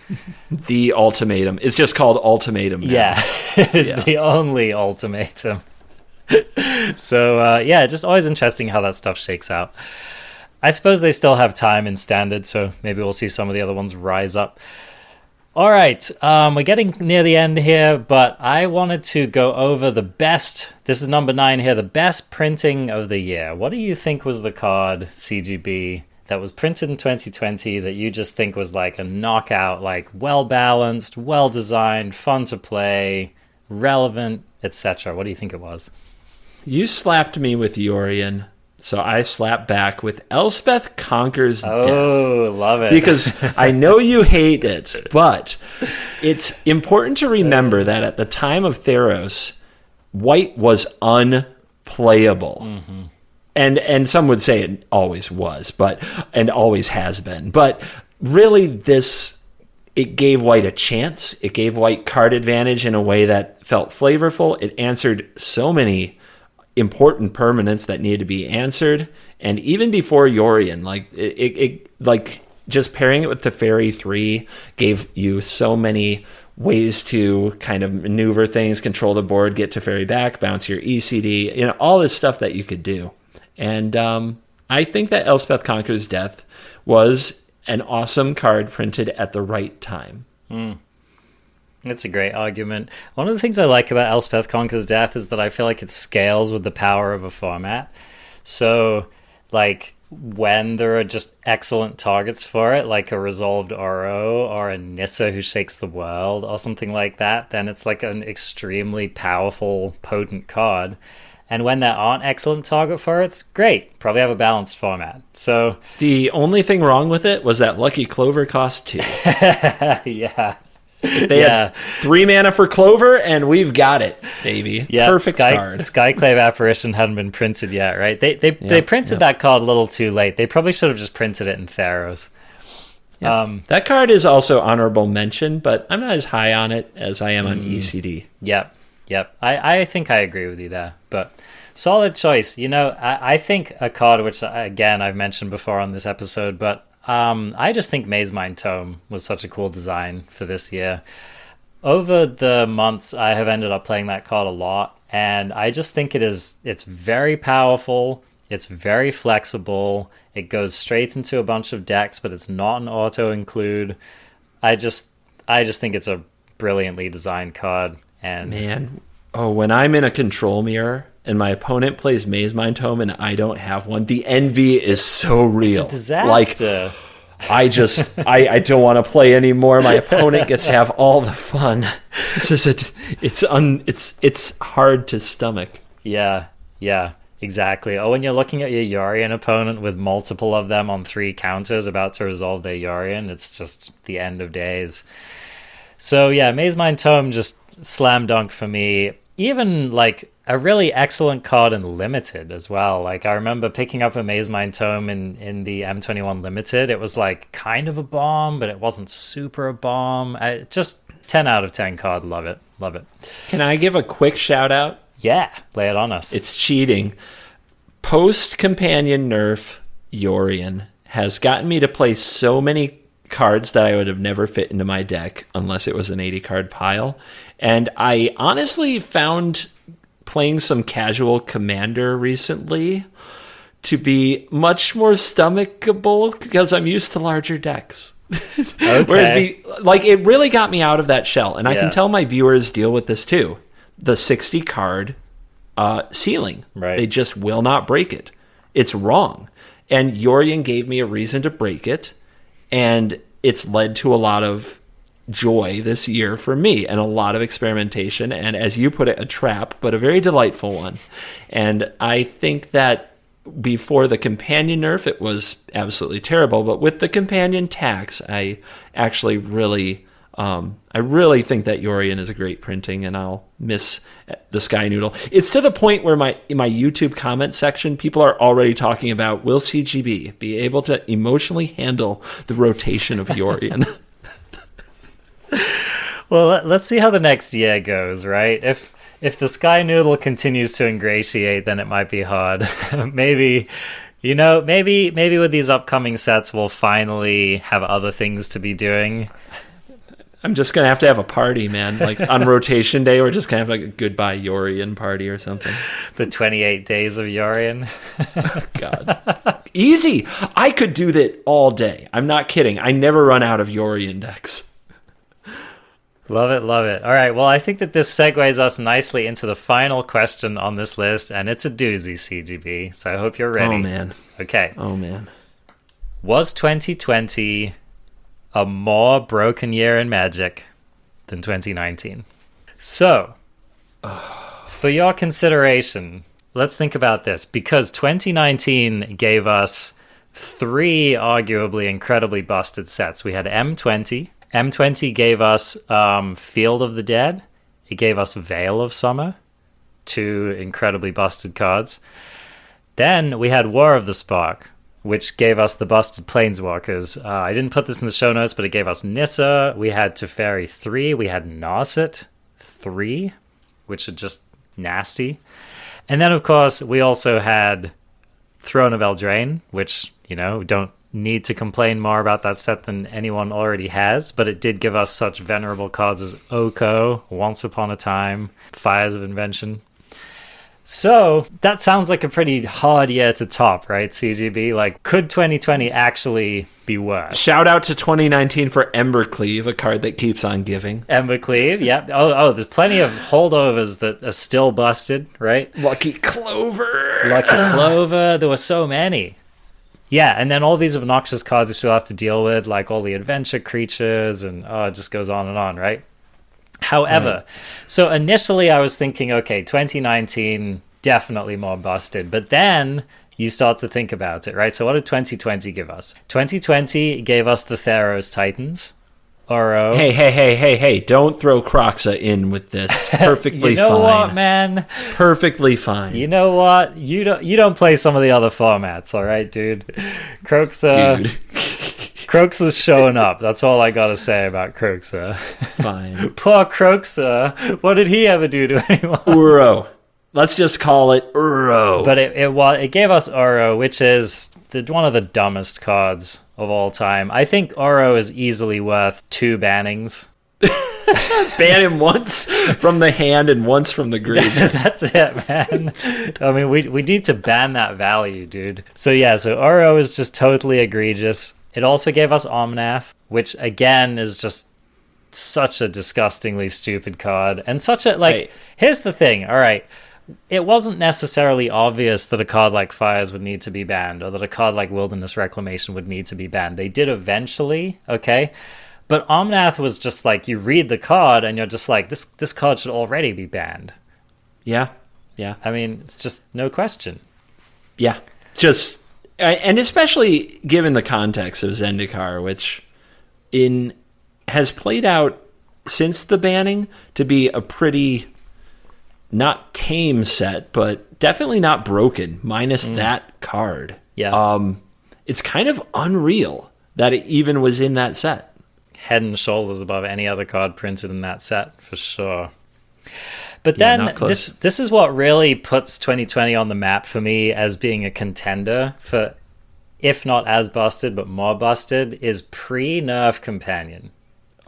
The Ultimatum. It's just called Ultimatum now. Yeah, it is the only Ultimatum. So, just always interesting how that stuff shakes out. I suppose they still have time in Standard, so maybe we'll see some of the other ones rise up. All right, we're getting near the end here, but I wanted to go over the best, this is number 9 here, the best printing of the year. What do you think was the card, CGB, that was printed in 2020 that you just think was like a knockout, like well-balanced, well-designed, fun to play, relevant, etc.? What do you think it was? You slapped me with Yorion, so I slapped back with Elspeth Conquers Death. Oh, love it. Because I know you hate it, but it's important to remember that at the time of Theros, white was unplayable. Mm-hmm. And some would say it always was, and always has been. But really, it gave white a chance. It gave white card advantage in a way that felt flavorful. It answered so many important permanents that needed to be answered. And even before Yorion, like just pairing it with Teferi 3 gave you so many ways to kind of maneuver things, control the board, get Teferi back, bounce your ECD, all this stuff that you could do. And I think that Elspeth Conquers Death was an awesome card printed at the right time. That's a great argument. One of the things I like about Elspeth Conquers Death is that I feel like it scales with the power of a format. So, like, when there are just excellent targets for it, like a Resolved Oro or a Nissa who shakes the world or something like that, then it's like an extremely powerful, potent card. And when there aren't excellent target for it, it's great. Probably have a balanced format. So the only thing wrong with it was that Lucky Clover cost 2. Yeah. They had 3 mana for Clover, and we've got it, baby. Yeah, perfect card. Skyclave Apparition hadn't been printed yet, right? They printed that card a little too late. They probably should have just printed it in Theros. Yeah. That card is also honorable mention, but I'm not as high on it as I am on ECD. Yep. I think I agree with you there, but solid choice. I think a card which, again, I've mentioned before on this episode, but I just think Maze Mind Tome was such a cool design for this year. Over the months, I have ended up playing that card a lot, and I just think it's very powerful, it's very flexible, it goes straight into a bunch of decks, but it's not an auto-include. I just think it's a brilliantly designed card. And man, when I'm in a control mirror and my opponent plays Maze Mind Tome and I don't have one, the envy is so real. It's a disaster. Like, I don't want to play anymore. My opponent gets to have all the fun. It's hard to stomach. Yeah, exactly. Oh, when you're looking at your Yorion opponent with multiple of them on 3 counters about to resolve their Yorion, it's just the end of days. So yeah, Maze Mind Tome just slam dunk for me. Even like a really excellent card in Limited as well. Like, I remember picking up a Maze Mind Tome in the M21 Limited. It was like kind of a bomb, but it wasn't super a bomb. Just 10 out of 10 card. Love it. Love it. Can I give a quick shout out? Yeah, lay it on us. It's cheating. Post-companion nerf Yorion has gotten me to play so many cards that I would have never fit into my deck unless it was an 80-card pile. And I honestly found playing some casual Commander recently to be much more stomachable because I'm used to larger decks. Okay. Whereas it really got me out of that shell. And I can tell my viewers deal with this too. The 60-card ceiling. Right. They just will not break it. It's wrong. And Yorion gave me a reason to break it. And it's led to a lot of joy this year for me and a lot of experimentation. And as you put it, a trap, but a very delightful one. And I think that before the companion nerf, it was absolutely terrible. But with the companion tax, I actually really think that Yorion is a great printing, and I'll miss the Sky Noodle. It's to the point where in my YouTube comment section, people are already talking about, will CGB be able to emotionally handle the rotation of Yorion? Well, let's see how the next year goes, right? If the Sky Noodle continues to ingratiate, then it might be hard. maybe with these upcoming sets, we'll finally have other things to be doing. I'm just going to have a party, man. Like on rotation day, we're just going to have like a goodbye Yorion party or something. The 28 days of Yorion. God. Easy. I could do that all day. I'm not kidding. I never run out of Yorion decks. Love it, love it. All right, well, I think that this segues us nicely into the final question on this list, and it's a doozy, CGB, so I hope you're ready. Oh, man. Okay. Oh, man. Was 2020 a more broken year in Magic than 2019? So, for your consideration, let's think about this, because 2019 gave us 3 arguably incredibly busted sets. We had M20. M20 gave us Field of the Dead. It gave us Veil of Summer, 2 incredibly busted cards. Then we had War of the Spark, which gave us the busted Planeswalkers. I didn't put this in the show notes, but it gave us Nissa. We had Teferi 3. We had Narset 3, which are just nasty. And then, of course, we also had Throne of Eldraine, which, don't need to complain more about that set than anyone already has, but it did give us such venerable cards as Oko, Once Upon a Time, Fires of Invention. So that sounds like a pretty hard year to top, right, CGB? Like, could 2020 actually be worse? Shout out to 2019 for Embercleave, a card that keeps on giving. Embercleave, yeah. Oh, there's plenty of holdovers that are still busted, right? Lucky Clover. There were so many. Yeah, and then all these obnoxious cards you still have to deal with, like all the adventure creatures, and it just goes on and on, right? However, So initially I was thinking, okay, 2019, definitely more busted. But then you start to think about it, right? So what did 2020 give us? 2020 gave us the Theros Titans. Oro. Hey, don't throw Croxa in with this. Perfectly fine. You know what, man? Perfectly fine. You know what? You don't play some of the other formats, all right, dude? Croxa's showing up. That's all I gotta say about Croxa. Fine. Poor Croxa. What did he ever do to anyone? Uro. Let's just call it Uro. But it gave us Oro, which is one of the dumbest cards of all time. I think Oro is easily worth 2 bannings. Ban him once from the hand and once from the green. That's it, man. I mean, we need to ban that value, dude. So Oro is just totally egregious. It also gave us Omnath, which again is just such a disgustingly stupid card. And here's the thing, all right. It wasn't necessarily obvious that a card like Fires would need to be banned, or that a card like Wilderness Reclamation would need to be banned. They did eventually, okay? But Omnath was just like, you read the card and you're just like, this card should already be banned. Yeah. I mean, it's just no question. Yeah. And especially given the context of Zendikar, which has played out since the banning to be a pretty not tame set, but definitely not broken, minus that card. Yeah. It's kind of unreal that it even was in that set. Head and shoulders above any other card printed in that set, for sure. But then this is what really puts 2020 on the map for me as being a contender for, if not as busted, but more busted, is pre-nerf companion.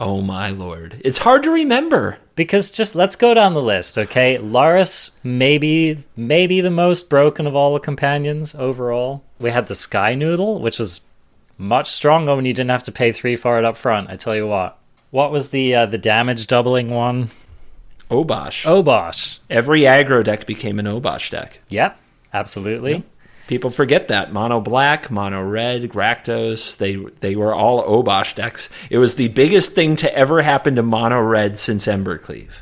Oh my lord. It's hard to remember. Because just let's go down the list, okay? Loris, maybe the most broken of all the companions overall. We had the Sky Noodle, which was much stronger when you didn't have to pay 3 for it up front, I tell you what. What was the damage doubling one? Obosh. Every aggro deck became an Obosh deck. Yep, absolutely. Yep. People forget that. Mono black, mono red, Gractos, they were all Obosh decks. It was the biggest thing to ever happen to mono red since Embercleave.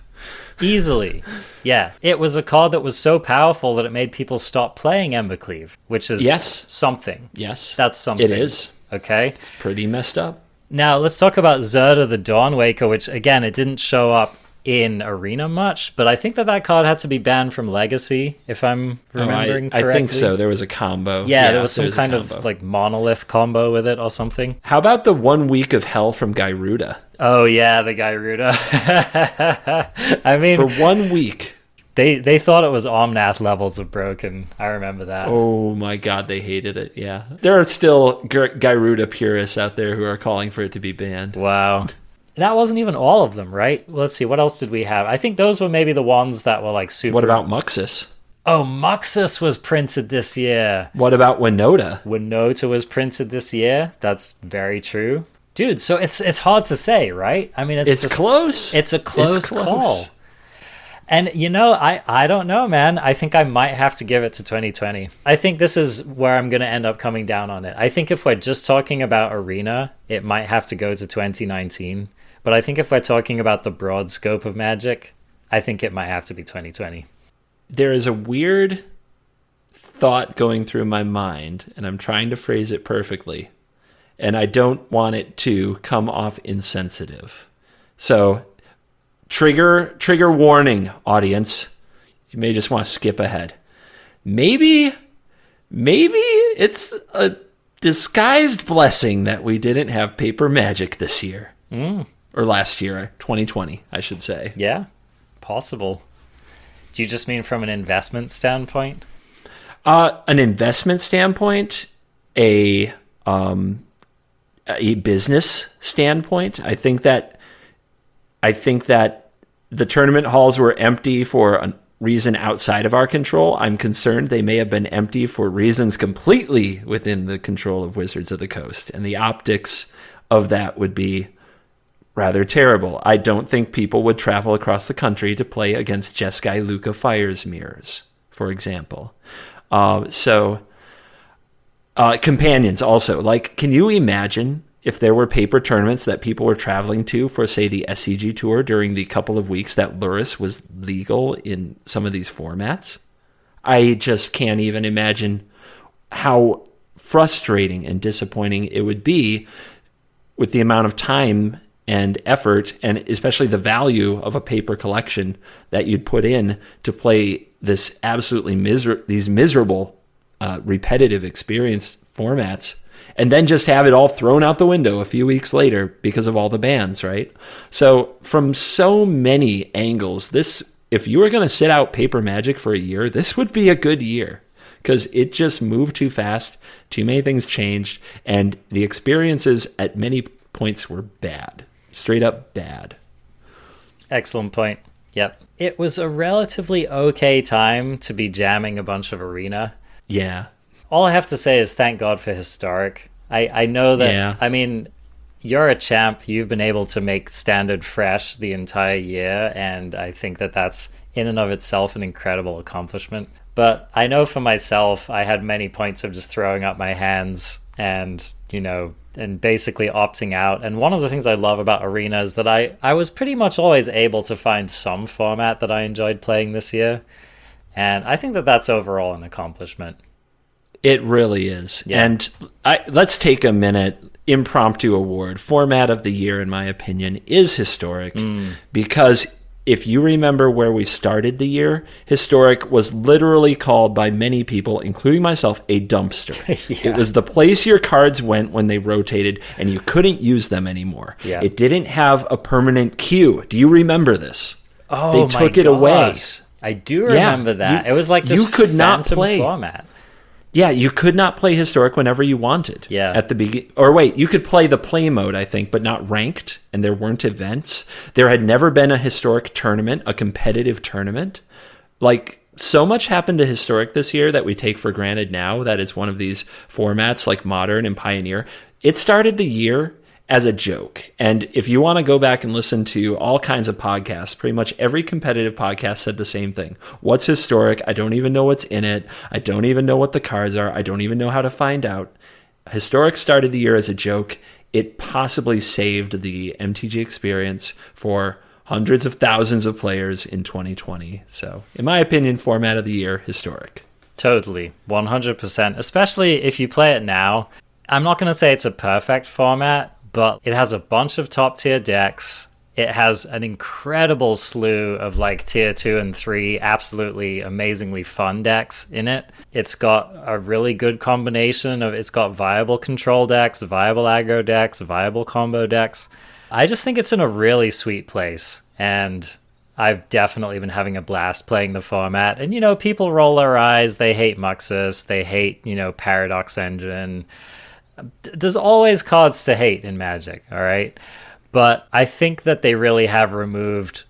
Easily. Yeah. It was a card that was so powerful that it made people stop playing Embercleave, which is something. Yes. That's something. It is. Okay. It's pretty messed up. Now, let's talk about Zerda the Dawnwaker, which, again, it didn't show up in Arena much, but I think that card had to be banned from Legacy, if I'm remembering correctly. I think so. There was a combo. Yeah, there was some kind of like monolith combo with it or something. How about the 1 week of hell from Gyruda? Oh yeah, the Gyruda. I mean, for 1 week. They thought it was Omnath levels of broken. I remember that. Oh my god, they hated it. Yeah. There are still Gyruda purists out there who are calling for it to be banned. Wow. That wasn't even all of them, right? Well, let's see. What else did we have? I think those were maybe the ones that were like super... What about Muxus? Oh, Muxus was printed this year. What about Winota? Winota was printed this year. That's very true. Dude, so it's hard to say, right? I mean, it's just close. It's a close call. And, you know, I don't know, man. I think I might have to give it to 2020. I think this is where I'm going to end up coming down on it. I think if we're just talking about Arena, it might have to go to 2019. But I think if we're talking about the broad scope of Magic, I think it might have to be 2020. There is a weird thought going through my mind, and I'm trying to phrase it perfectly. And I don't want it to come off insensitive. So, trigger warning, audience. You may just want to skip ahead. Maybe it's a disguised blessing that we didn't have paper Magic this year. Or last year, 2020, I should say. Yeah, possible. Do you just mean from an investment standpoint? An investment standpoint, a business standpoint. I think that the tournament halls were empty for a reason outside of our control. I'm concerned they may have been empty for reasons completely within the control of Wizards of the Coast, and the optics of that would be rather terrible. I don't think people would travel across the country to play against Jeskai Luca Fire's Mirrors, for example. Companions also. Like, can you imagine if there were paper tournaments that people were traveling to for, say, the SCG Tour during the couple of weeks that Luris was legal in some of these formats? I just can't even imagine how frustrating and disappointing it would be with the amount of time and effort, and especially the value of a paper collection that you'd put in to play this absolutely miserable, repetitive experience formats, and then just have it all thrown out the window a few weeks later because of all the bans, right? So from so many angles, if you were going to sit out paper Magic for a year, this would be a good year, because it just moved too fast, too many things changed, and the experiences at many points were bad. Straight up bad. Excellent point. Yep. It was a relatively okay time to be jamming a bunch of Arena. Yeah. All I have to say is thank God for Historic. I know that, yeah. I mean, you're a champ. You've been able to make Standard fresh the entire year, and I think that that's in and of itself an incredible accomplishment. But I know for myself, I had many points of just throwing up my hands and, you know, and basically opting out. And one of the things I love about Arena is that I was pretty much always able to find some format that I enjoyed playing this year. And I think that that's overall an accomplishment. It really is. Yeah. And let's take a minute. Impromptu award. Format of the year, in my opinion, is Historic, because if you remember where we started the year, Historic was literally called by many people, including myself, a dumpster. Yeah. It was the place your cards went when they rotated, and you couldn't use them anymore. Yeah. It didn't have a permanent queue. Do you remember this? Oh, they took it away. I do remember that. It was like this you could not phantom play format. Yeah, you could not play Historic whenever you wanted. Yeah. At the begin, or wait, you could play the play mode, I think, but not ranked, and there weren't events. There had never been a Historic tournament, a competitive tournament. Like, so much happened to Historic this year that we take for granted now that it's one of these formats like Modern and Pioneer. It started the year as a joke. And if you want to go back and listen to all kinds of podcasts, pretty much every competitive podcast said the same thing. What's Historic? I don't even know what's in it. I don't even know what the cards are. I don't even know how to find out. Historic started the year as a joke. It possibly saved the MTG experience for hundreds of thousands of players in 2020. So, in my opinion, format of the year, Historic. Totally, 100%. Especially if you play it now. I'm not going to say it's a perfect format, but it has a bunch of top tier decks. It has an incredible slew of like tier 2 and 3 absolutely amazingly fun decks in it. It's got a really good combination of, it's got viable control decks, viable aggro decks, viable combo decks. I just think it's in a really sweet place, and I've definitely been having a blast playing the format. And, you know, people roll their eyes, they hate Muxus, they hate, you know, Paradox Engine. There's always cards to hate in Magic, all right? But I think that they really have removed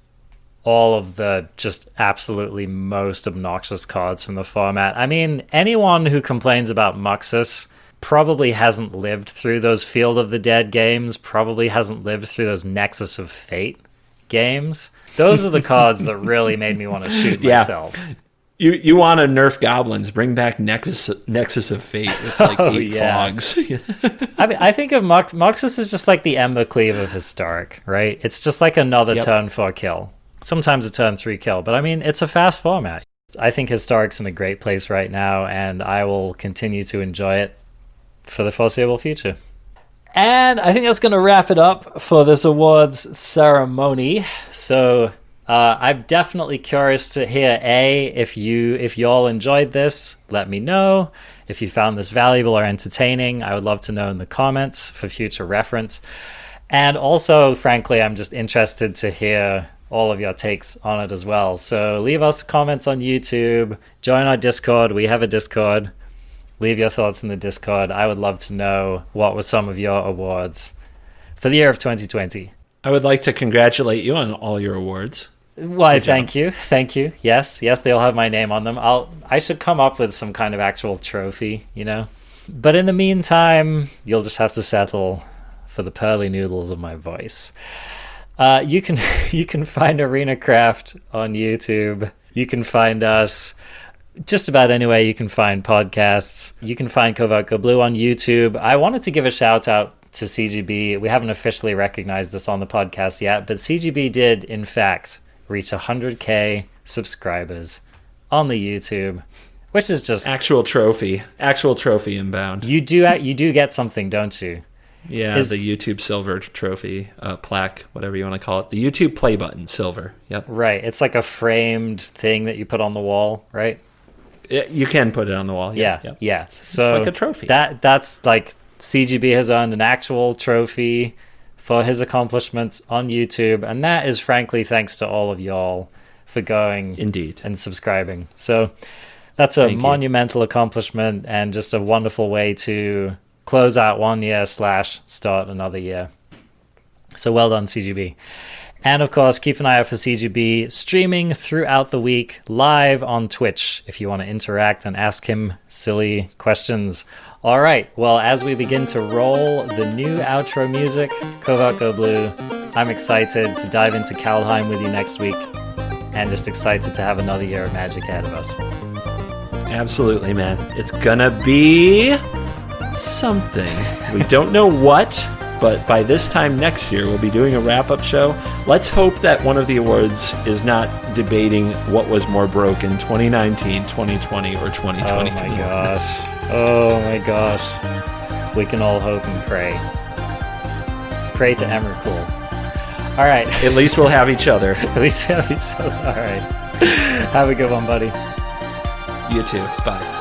all of the just absolutely most obnoxious cards from the format. I mean, anyone who complains about Muxus probably hasn't lived through those Field of the Dead games, probably hasn't lived through those Nexus of Fate games. Those are the cards that really made me want to shoot myself. You want to nerf goblins, bring back Nexus of Fate with like 8 fogs. I mean, I think of Muxus is just like the Embercleave of Historic, right? It's just like another turn 4 kill. Sometimes a turn 3 kill, but I mean, it's a fast format. I think Historic's in a great place right now, and I will continue to enjoy it for the foreseeable future. And I think that's going to wrap it up for this awards ceremony. So I'm definitely curious to hear, if y'all enjoyed this, let me know. If you found this valuable or entertaining, I would love to know in the comments for future reference. And also, frankly, I'm just interested to hear all of your takes on it as well. So leave us comments on YouTube, join our Discord. We have a Discord. Leave your thoughts in the Discord. I would love to know what were some of your awards for the year of 2020. I would like to congratulate you on all your awards. Why, thank you. Yes, they all have my name on them. I should come up with some kind of actual trophy, you know. But in the meantime, you'll just have to settle for the pearly noodles of my voice. You can find Arena Craft on YouTube. You can find us just about anywhere you can find podcasts. You can find Covert Go Blue on YouTube. I wanted to give a shout out to CGB. We haven't officially recognized this on the podcast yet, but CGB did, in fact, reach 100K subscribers on the YouTube, which is just actual trophy inbound. You do get something, don't you? Yeah, the YouTube silver trophy, plaque, whatever you want to call it. The YouTube play button, silver. Yep. Right. It's like a framed thing that you put on the wall, right? You can put it on the wall. Yeah. Yep. Yeah. So it's like a trophy. That's like CGB has earned an actual trophy for his accomplishments on YouTube, and that is frankly thanks to all of y'all for going indeed and subscribing. So that's a monumental accomplishment and just a wonderful way to close out one year / start another year. So well done, CGB. And of course, keep an eye out for CGB streaming throughout the week live on Twitch if you want to interact and ask him silly questions. All right, well, as we begin to roll the new outro music, Covert Go Blue, I'm excited to dive into Kaldheim with you next week, and just excited to have another year of Magic ahead of us. Absolutely, man. It's gonna be something. We don't know what, but by this time next year, we'll be doing a wrap-up show. Let's hope that one of the awards is not debating what was more broken, 2019, 2020, or 2022. Oh my gosh. We can all hope and pray. Pray to Emrakul. All right. At least we'll have each other. At least we have each other. All right. Have a good one, buddy. You too. Bye.